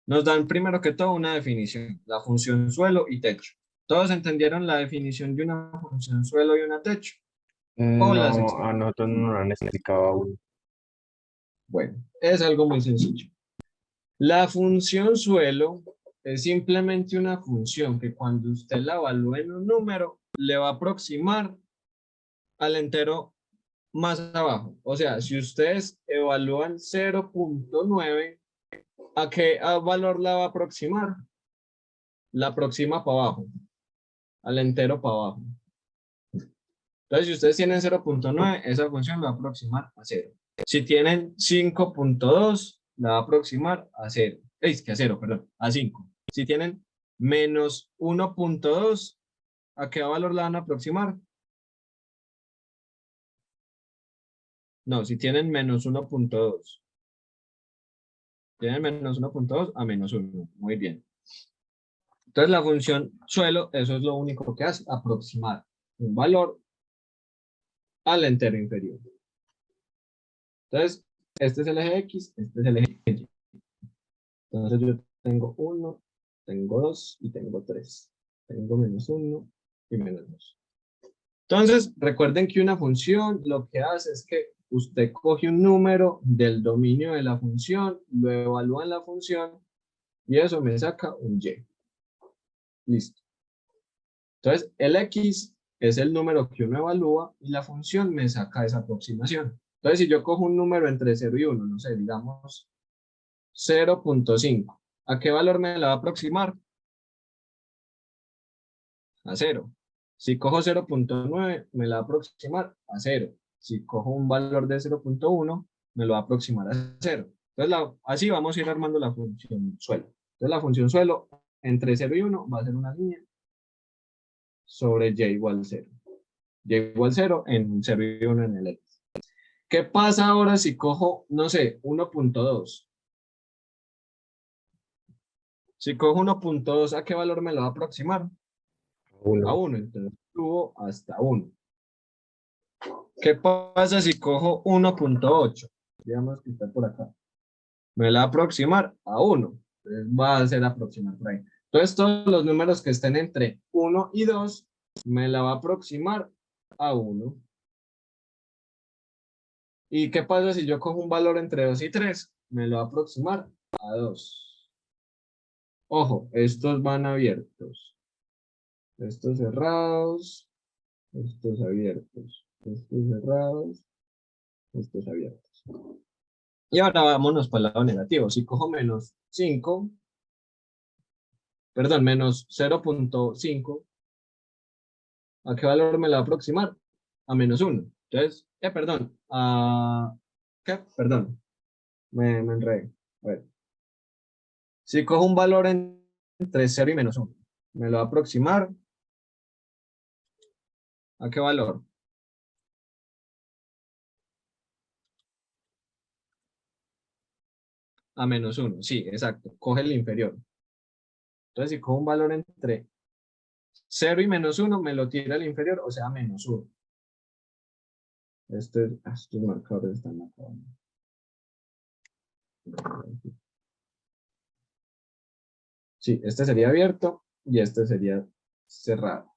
nos dan primero que todo una definición, la función suelo y techo. ¿Todos entendieron la definición de una función suelo y una techo? No, a nosotros no nos han explicado aún. Bueno, es algo muy sencillo. La función suelo es simplemente una función que cuando usted la evalúe en un número, le va a aproximar al entero más abajo. O sea, si ustedes evalúan 0.9, ¿a qué valor la va a aproximar? La aproxima para abajo, al entero para abajo. Entonces, si ustedes tienen 0.9, esa función la va a aproximar a 0. Si tienen 5.2, la va a aproximar a 0. A 5. Si tienen menos 1.2, ¿a qué valor la van a aproximar? No, si tienen menos 1.2. Tienen menos 1.2 a menos 1. Muy bien. Entonces la función suelo, eso es lo único que hace, aproximar un valor al entero inferior. Entonces, este es el eje X, este es el eje Y. Entonces yo tengo 1, tengo 2 y tengo 3. Tengo menos 1 y menos 2. Entonces, recuerden que una función lo que hace es que usted coge un número del dominio de la función, lo evalúa en la función y eso me saca un Y. Listo. Entonces, el X es el número que uno evalúa y la función me saca esa aproximación. Entonces, si yo cojo un número entre 0 y 1, no sé, digamos 0.5, ¿a qué valor me la va a aproximar? A 0. Si cojo 0.9, me la va a aproximar a 0. Si cojo un valor de 0.1, me lo va a aproximar a 0. Entonces, así vamos a ir armando la función suelo. Entonces, la función suelo entre 0 y 1 va a ser una línea sobre y igual 0. Y igual 0 en 0 y 1 en el X. ¿Qué pasa ahora si cojo, no sé, 1.2? Si cojo 1.2, ¿a qué valor me lo va a aproximar? A 1. 1, entonces subo hasta 1. ¿Qué pasa si cojo 1.8? Digamos que está por acá. Me la va a aproximar a 1. Entonces va a ser aproximar por ahí. Entonces todos los números que estén entre 1 y 2 me la va a aproximar a 1. ¿Y qué pasa si yo cojo un valor entre 2 y 3? Me lo va a aproximar a 2. Ojo, estos van abiertos. Estos cerrados. Estos abiertos. Estos cerrados. Estos abiertos. Y ahora vámonos para el lado negativo. Si cojo menos 5, perdón, menos 0.5, ¿a qué valor me la va a aproximar? A menos 1. Entonces, perdón, ¿qué? Perdón, me enredé. A ver. Si cojo un valor entre 0 y menos 1, me lo va a aproximar ¿a qué valor? A menos 1, sí, exacto. Coge el inferior. Entonces, si cojo un valor entre 0 y menos 1, me lo tira al inferior, o sea, menos 1. Estos marcadores están acá. Sí, este sería abierto y este sería cerrado.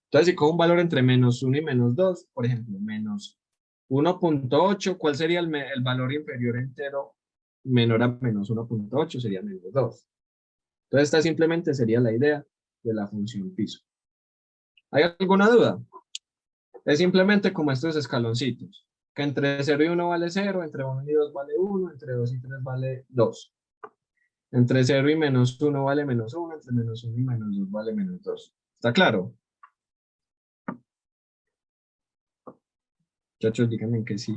Entonces, si cojo un valor entre menos 1 y menos 2, por ejemplo, menos 1.8, ¿cuál sería el valor inferior entero menor a menos 1.8? Sería menos 2. Entonces, esta simplemente sería la idea de la función piso. ¿Hay alguna duda? Es simplemente como estos escaloncitos, que entre 0 y 1 vale 0, entre 1 y 2 vale 1, entre 2 y 3 vale 2. Entre 0 y menos 1 vale menos 1, entre menos 1 y menos 2 vale menos 2. ¿Está claro? Muchachos, díganme que sí,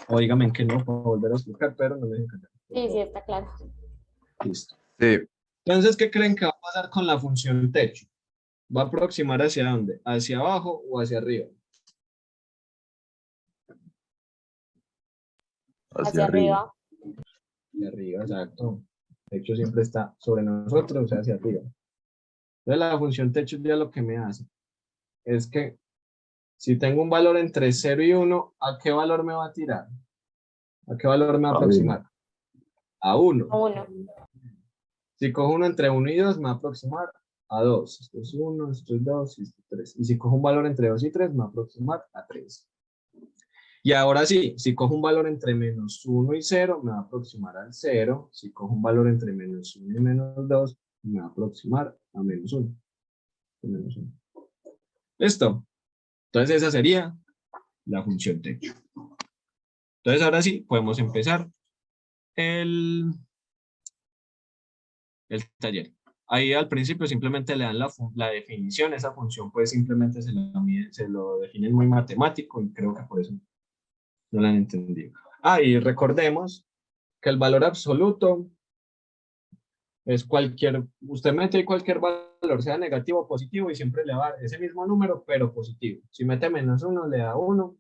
o díganme que no, para volver a explicar, pero no me dejen callar. Sí, sí, está claro. Listo. Sí, Entonces, ¿qué creen que va a pasar con la función techo? ¿Va a aproximar hacia dónde? ¿Hacia abajo o hacia arriba? Hacia arriba. Hacia arriba, exacto. El techo siempre está sobre nosotros, o sea, hacia arriba. Entonces, la función techo ya lo que me hace es que si tengo un valor entre 0 y 1, ¿a qué valor me va a tirar? ¿A qué valor me va a aproximar? A 1. A 1. Si cojo uno entre 1 y 2, me va a aproximar a 2. Esto es 1, esto es 2 y esto es 3. Y si cojo un valor entre 2 y 3, me va a aproximar a 3. Y ahora sí, si cojo un valor entre menos 1 y 0, me va a aproximar al 0. Si cojo un valor entre menos 1 y menos 2, me va a aproximar a menos 1. ¿Listo? Entonces esa sería la función techo. Entonces ahora sí, podemos empezar el taller. Ahí al principio simplemente le dan la definición, esa función pues simplemente se lo definen muy matemático y creo que por eso no la han entendido. Y recordemos que el valor absoluto es usted mete cualquier valor, sea negativo o positivo y siempre le va a dar ese mismo número pero positivo. Si mete menos 1 le da 1,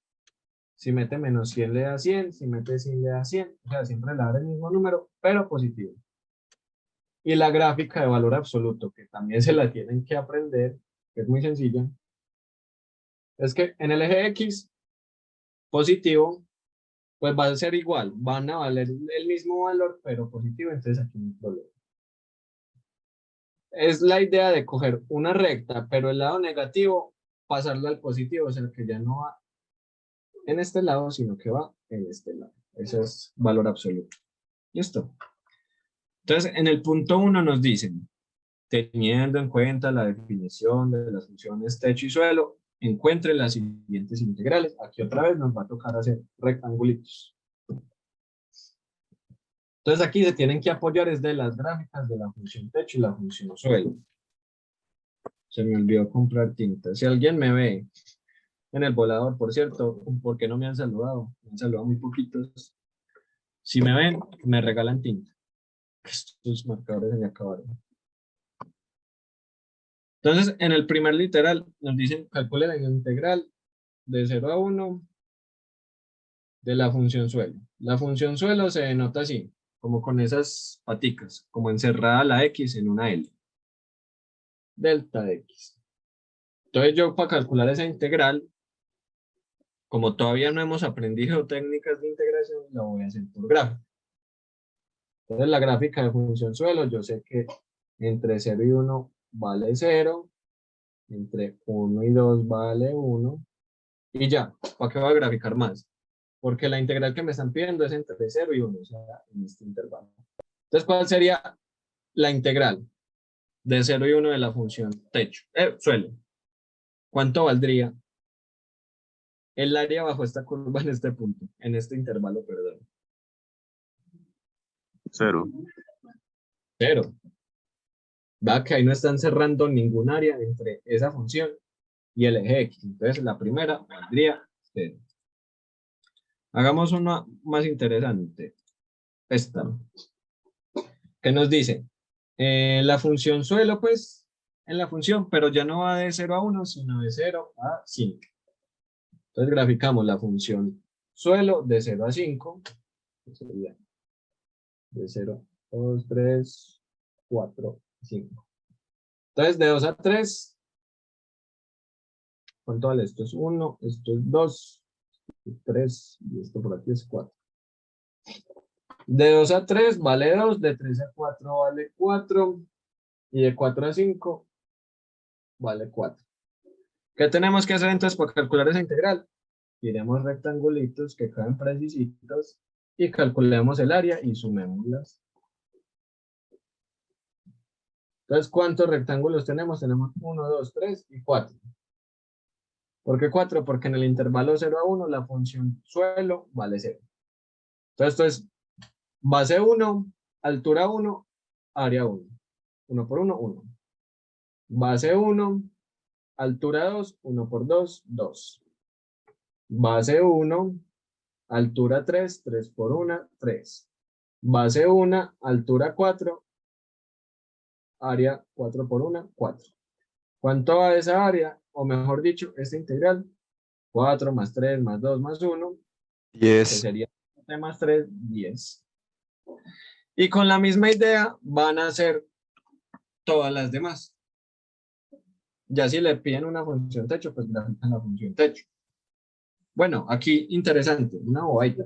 si mete menos 100 le da 100, si mete 100 le da 100, o sea siempre le va a dar el mismo número pero positivo. Y la gráfica de valor absoluto, que también se la tienen que aprender, que es muy sencilla, es que en el eje X positivo, pues va a ser igual, van a valer el mismo valor, pero positivo, entonces aquí no hay problema. Es la idea de coger una recta, pero el lado negativo, pasarlo al positivo, o sea que ya no va en este lado, sino que va en este lado. Ese es valor absoluto. ¿Listo? Entonces, en el punto 1 nos dicen, teniendo en cuenta la definición de las funciones techo y suelo, encuentre las siguientes integrales. Aquí otra vez nos va a tocar hacer rectangulitos. Entonces aquí se tienen que apoyar es de las gráficas de la función techo y la función suelo. Se me olvidó comprar tinta. Si alguien me ve en el volador, por cierto, ¿por qué no me han saludado? Me han saludado muy poquitos. Si me ven, me regalan tinta. Estos marcadores se me acabaron. Entonces, en el primer literal nos dicen calcule la integral de 0 a 1 de la función suelo. La función suelo se denota así. como con esas paticas, como encerrada la X en una L. Delta X. Entonces yo para calcular esa integral, como todavía no hemos aprendido técnicas de integración, la voy a hacer por gráfica. Entonces la gráfica de función suelo, yo sé que entre 0 y 1 vale 0, entre 1 y 2 vale 1, y ya, ¿para qué voy a graficar más? Porque la integral que me están pidiendo es entre 0 y 1, o sea, en este intervalo. Entonces, ¿cuál sería la integral de 0 y 1 de la función techo? Suelo. ¿Cuánto valdría el área bajo esta curva en este punto, en este intervalo, perdón? 0. 0. Va que ahí no están cerrando ningún área entre esa función y el eje X. Entonces, la primera valdría 0. Hagamos una más interesante. Esta. ¿Qué nos dice? La función suelo, pues, en la función, pero ya no va de 0 a 1, sino de 0 a 5. Entonces, graficamos la función suelo de 0 a 5. Que sería de 0, 2, 3, 4, 5. Entonces, de 2 a 3, ¿cuánto vale? Esto es 1, esto es 2, 3, y esto por aquí es 4. De 2 a 3 vale 2, de 3 a 4 vale 4, y de 4 a 5 vale 4. ¿Qué tenemos que hacer entonces para calcular esa integral? Iremos rectangulitos que caen precisitos y calculemos el área y sumémoslas. Entonces, ¿cuántos rectángulos tenemos? Tenemos 1, 2, 3 y 4. ¿Por qué 4? Porque en el intervalo 0 a 1 la función suelo vale 0. Entonces, esto es base 1, altura 1, área 1. 1 por 1, 1. Base 1, altura 2, 1 por 2, 2. Base 1, altura 3, 3 por 1, 3. Base 1, altura 4, área 4 por 1, 4. ¿Cuánto va esa área? O mejor dicho, esta integral, 4 más 3 más 2 más 1, que 10. sería 7 más 3, 10. Y con la misma idea van a hacer todas las demás. Ya si le piden una función techo, pues grafican la función techo. Bueno, aquí interesante, una bobadita.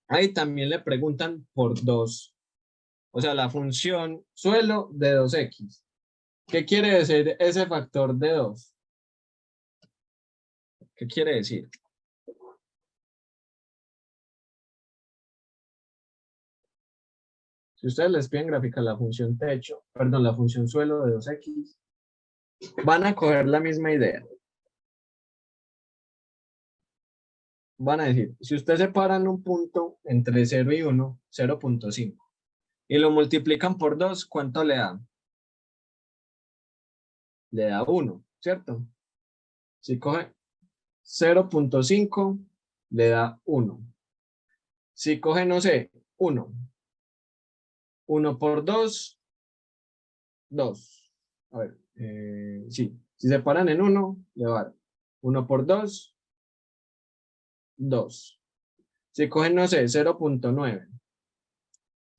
Ahí también le preguntan por 2. O sea, la función suelo de 2x. ¿Qué quiere decir ese factor de 2? ¿Qué quiere decir? Si ustedes les piden graficar la función techo, perdón, la función suelo de 2x, van a coger la misma idea. Van a decir, si ustedes separan un punto entre 0 y 1, 0.5, y lo multiplican por 2, ¿cuánto le da? Le da 1, ¿cierto? Si coge 0.5, le da 1. Si coge, no sé, 1. 1 por 2, 2. A ver, sí. Si separan en 1, le va a dar 1 por 2, 2. Si cogen, no sé, 0.9.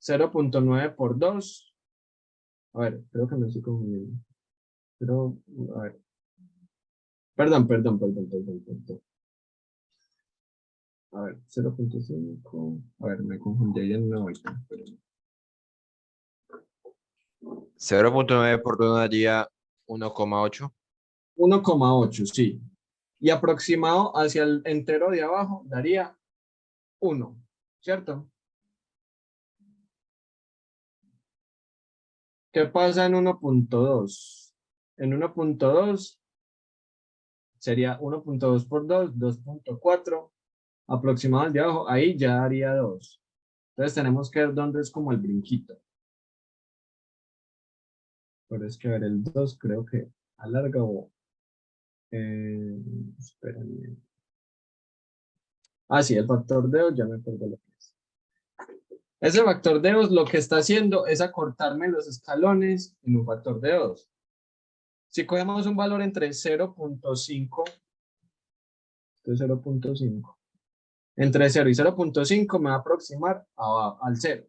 0.9 por 2. A ver, creo que me estoy confundiendo. Pero, a ver. Perdón. A ver, 0.5. A ver, me confundí ahí en una vuelta. 0.9 por 2 daría 1,8. 1,8, sí. Y aproximado hacia el entero de abajo daría 1, ¿cierto? ¿Qué pasa en 1.2? En 1.2 sería 1.2 por 2, 2.4. Aproximado al de abajo, ahí ya daría 2. Entonces tenemos que ver dónde es como el brinquito. Pero es que a ver, el 2 creo que alarga o... espérenme. Ah, sí, el factor de 2, ya me acuerdo lo que es. Ese factor de 2 lo que está haciendo es acortarme los escalones en un factor de 2. Si cogemos un valor entre 0.5, esto es 0.5, Entre 0 y 0.5 me va a aproximar al 0.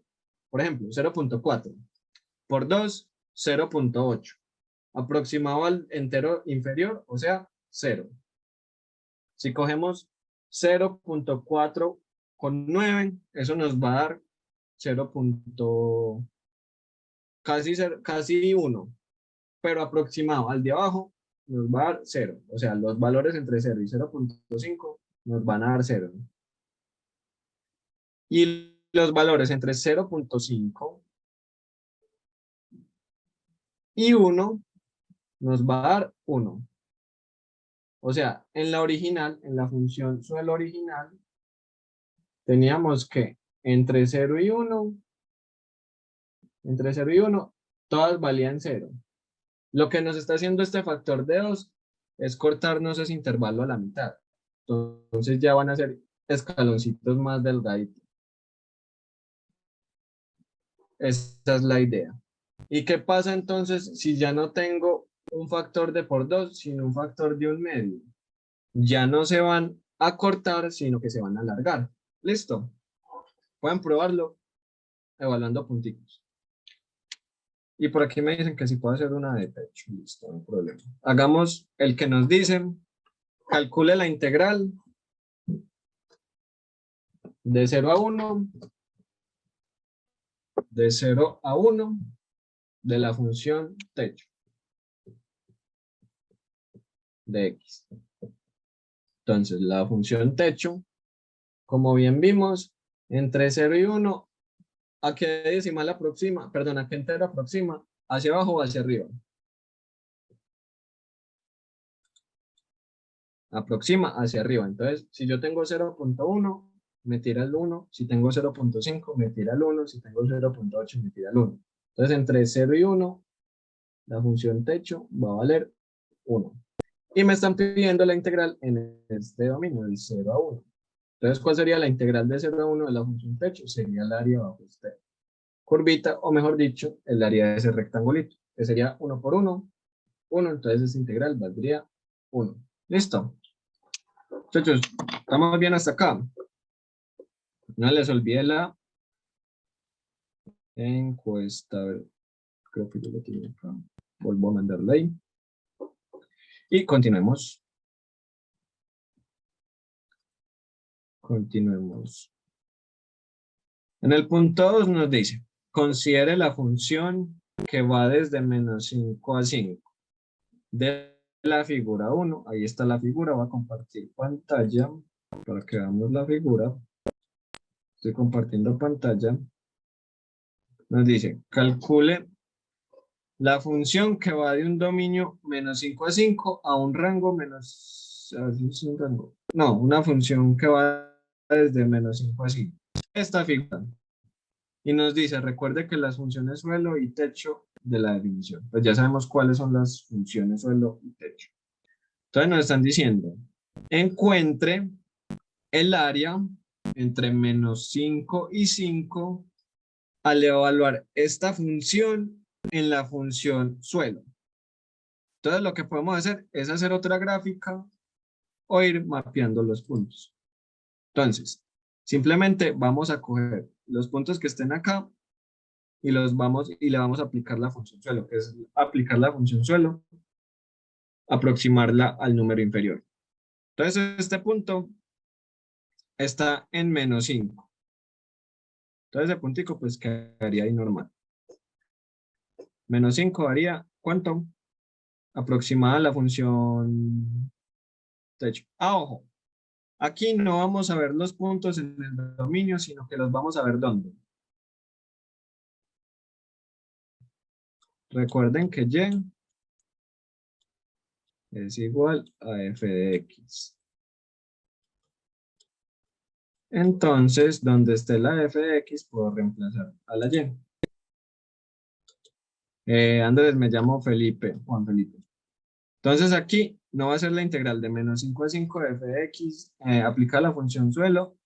Por ejemplo, 0.4. Por 2, 0.8. Aproximado al entero inferior, o sea, 0. Si cogemos 0.4 con 9, eso nos va a dar 0. Casi 1. Pero aproximado al de abajo nos va a dar 0. O sea, los valores entre 0 y 0.5 nos van a dar 0. Y los valores entre 0.5 y 1 nos va a dar 1. O sea, en la original, en la función suelo original, teníamos que entre 0 y 1, todas valían 0. Lo que nos está haciendo este factor de 2 es cortarnos ese intervalo a la mitad. Entonces ya van a ser escaloncitos más delgaditos. Esa es la idea. ¿Y qué pasa entonces si ya no tengo un factor de por 2, sino un factor de 1/2? Ya no se van a cortar, sino que se van a alargar. ¿Listo? Pueden probarlo evaluando punticos. Y por aquí me dicen que si puedo hacer una de pecho. Listo, no hay problema. Hagamos el que nos dicen. Calcule la integral de 0 a 1, de 0 a 1 de la función techo de x. Entonces, la función techo, como bien vimos, entre 0 y 1, ¿a qué decimal aproxima? Perdón, ¿a qué entero aproxima? ¿Hacia abajo o hacia arriba? Aproxima hacia arriba. Entonces, si yo tengo 0.1, me tira el 1. Si tengo 0.5, me tira el 1. Si tengo 0.8, me tira el 1. Entonces, entre 0 y 1, la función techo va a valer 1. Y me están pidiendo la integral en este dominio, del 0 a 1. Entonces, ¿cuál sería la integral de 0 a 1 de la función techo? Sería el área bajo esta curvita, o mejor dicho, el área de ese rectangulito, que sería 1 por 1, 1. Entonces, esa integral valdría 1. ¿Listo? Muchachos, ¿estamos bien hasta acá? No les olvide la encuesta. A ver, creo que yo lo tengo acá. Vuelvo a mandarla ahí. Y continuemos. Continuemos. En el punto 2 nos dice, considere la función que va desde menos 5 a 5. De la figura 1, ahí está la figura, voy a compartir pantalla para que veamos la figura. Estoy compartiendo pantalla. Nos dice, calcule la función que va de un dominio menos 5 a 5 a un rango menos... No, una función que va desde menos 5 a 5. Esta figura. Y nos dice, recuerde que las funciones suelo y techo de la definición. Pues ya sabemos cuáles son las funciones suelo y techo. Entonces nos están diciendo, encuentre el área entre menos 5 y 5 al evaluar esta función en la función suelo. Entonces lo que podemos hacer es hacer otra gráfica o ir mapeando los puntos. Entonces, simplemente vamos a coger los puntos que estén acá y le vamos a aplicar la función suelo, que es aplicar la función suelo, aproximarla al número inferior. Entonces este punto está en menos 5. Entonces el puntico pues quedaría ahí normal. Menos 5 daría, ¿cuánto? Aproximada la función techo. Ojo, aquí no vamos a ver los puntos en el dominio, sino que los vamos a ver ¿dónde? Recuerden que y es igual a f de x. Entonces, donde esté la f de x, puedo reemplazar a la y. Andrés, me llamo Felipe, Juan Felipe. Entonces aquí no va a ser la integral de menos 5 a 5 de f de x, aplicar la función suelo,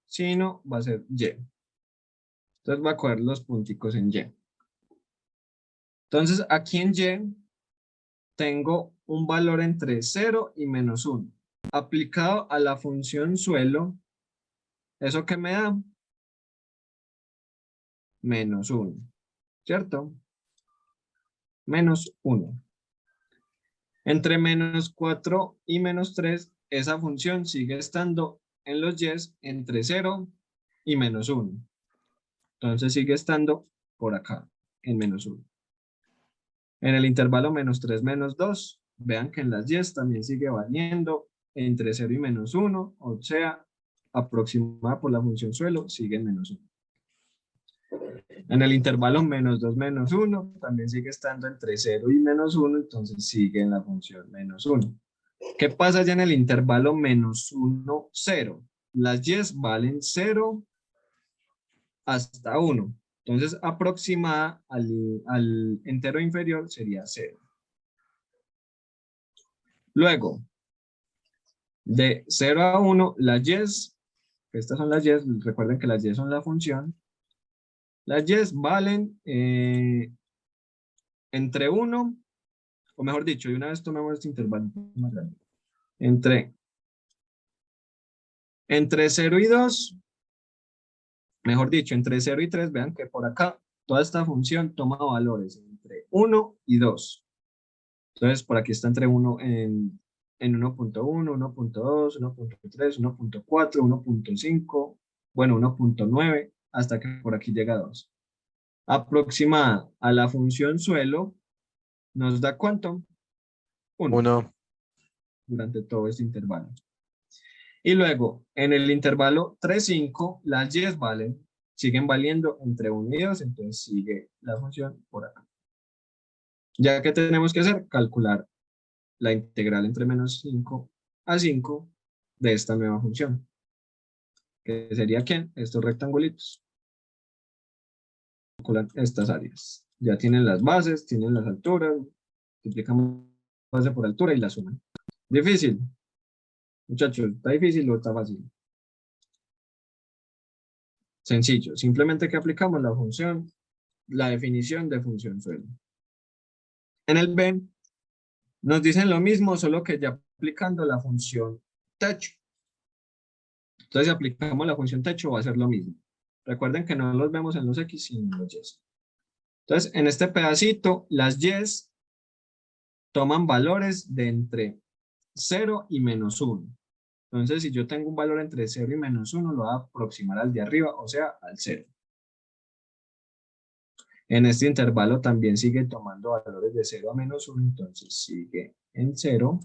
sino va a ser y. Entonces va a coger los punticos en y. Entonces aquí en y tengo un valor entre 0 y menos 1. Aplicado a la función suelo, ¿Eso qué me da? Menos 1, ¿cierto? Menos 1. Entre menos 4 y menos 3, esa función sigue estando en los y's entre 0 y menos 1. Entonces sigue estando por acá, en menos 1. En el intervalo menos 3, menos 2, vean que en las y's también sigue valiendo entre 0 y menos 1, o sea, aproximada por la función suelo, sigue en menos 1. En el intervalo menos 2, menos 1, también sigue estando entre 0 y menos 1, entonces sigue en la función menos 1. ¿Qué pasa ya en el intervalo menos 1, 0? Las y's valen 0 hasta 1. Entonces, aproximada al entero inferior sería 0. Luego, de 0 a 1, las y's, estas son las y's, recuerden que las y's son la función. Las y's valen entre 1, o mejor dicho, y una vez tomemos este intervalo más grande, entre 0 y 2, mejor dicho, entre 0 y 3, vean que por acá toda esta función toma valores entre 1 y 2. Entonces, por aquí está entre 1 en 1.1, 1.2, 1.3, 1.4, 1.5, bueno, 1.9, hasta que por aquí llega a 2. Aproximada a la función suelo, ¿nos da cuánto? 1. Durante todo este intervalo. Y luego, en el intervalo 3, 5, las y's siguen valiendo entre 1 y 2, entonces sigue la función por acá. Ya que tenemos que hacer, calcular la integral entre menos 5 a 5 de esta nueva función. Que sería, ¿quién? Estos rectangulitos. Calculan estas áreas. Ya tienen las bases, tienen las alturas, multiplican base por altura y la suman. Difícil. Muchachos, ¿está difícil o está fácil? Sencillo. Simplemente que aplicamos la función, la definición de función suelo. En el B, nos dicen lo mismo, solo que ya aplicando la función techo. Entonces, si aplicamos la función techo, va a ser lo mismo. Recuerden que no los vemos en los X, sino en los Y. Entonces, en este pedacito, las Y toman valores de entre 0 y menos 1. Entonces, si yo tengo un valor entre 0 y menos 1, lo voy a aproximar al de arriba, o sea, al 0. En este intervalo también sigue tomando valores de 0 a menos 1, entonces sigue en 0.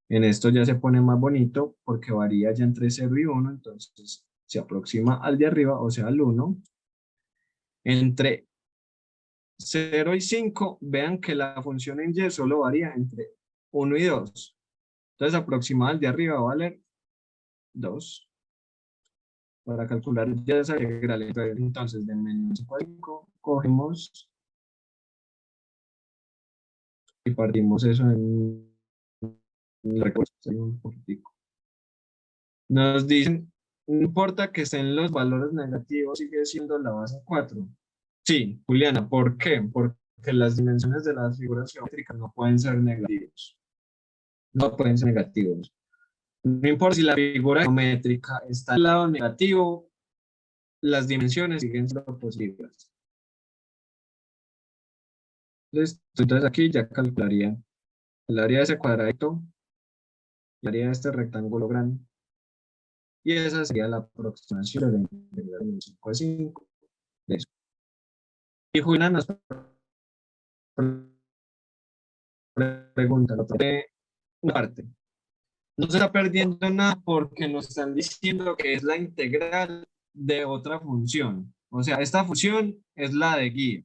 En esto ya se pone más bonito porque varía ya entre 0 y 1, entonces se aproxima al de arriba, o sea, al 1. Entre 0 y 5, vean que la función en Y solo varía entre 1 y 2. Entonces, aproximada al de arriba va a valer 2. Para calcular ya esa integral, entonces de menos 5 cogemos y partimos eso en un poquitico. Nos dicen, no importa que estén los valores negativos, sigue siendo la base 4. Sí, Juliana, ¿por qué? Porque las dimensiones de las figuras geométricas no pueden ser negativos. No pueden ser negativos. No importa si la figura geométrica está al lado negativo, las dimensiones siguen siendo positivas. Entonces aquí ya calcularía el área de ese cuadradito, el área de este rectángulo grande. Y esa sería la aproximación de la integral de 5 a 5. De eso. Y Juliana nos pregunta, una parte. No se está perdiendo nada porque nos están diciendo que es la integral de otra función. O sea, esta función es la de guía.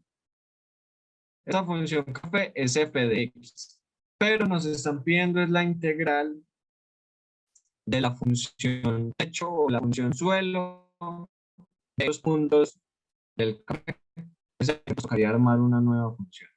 Esta función café es f de x. Pero nos están pidiendo es la integral de la función techo o la función suelo de los puntos del café. Entonces, tocaría armar una nueva función.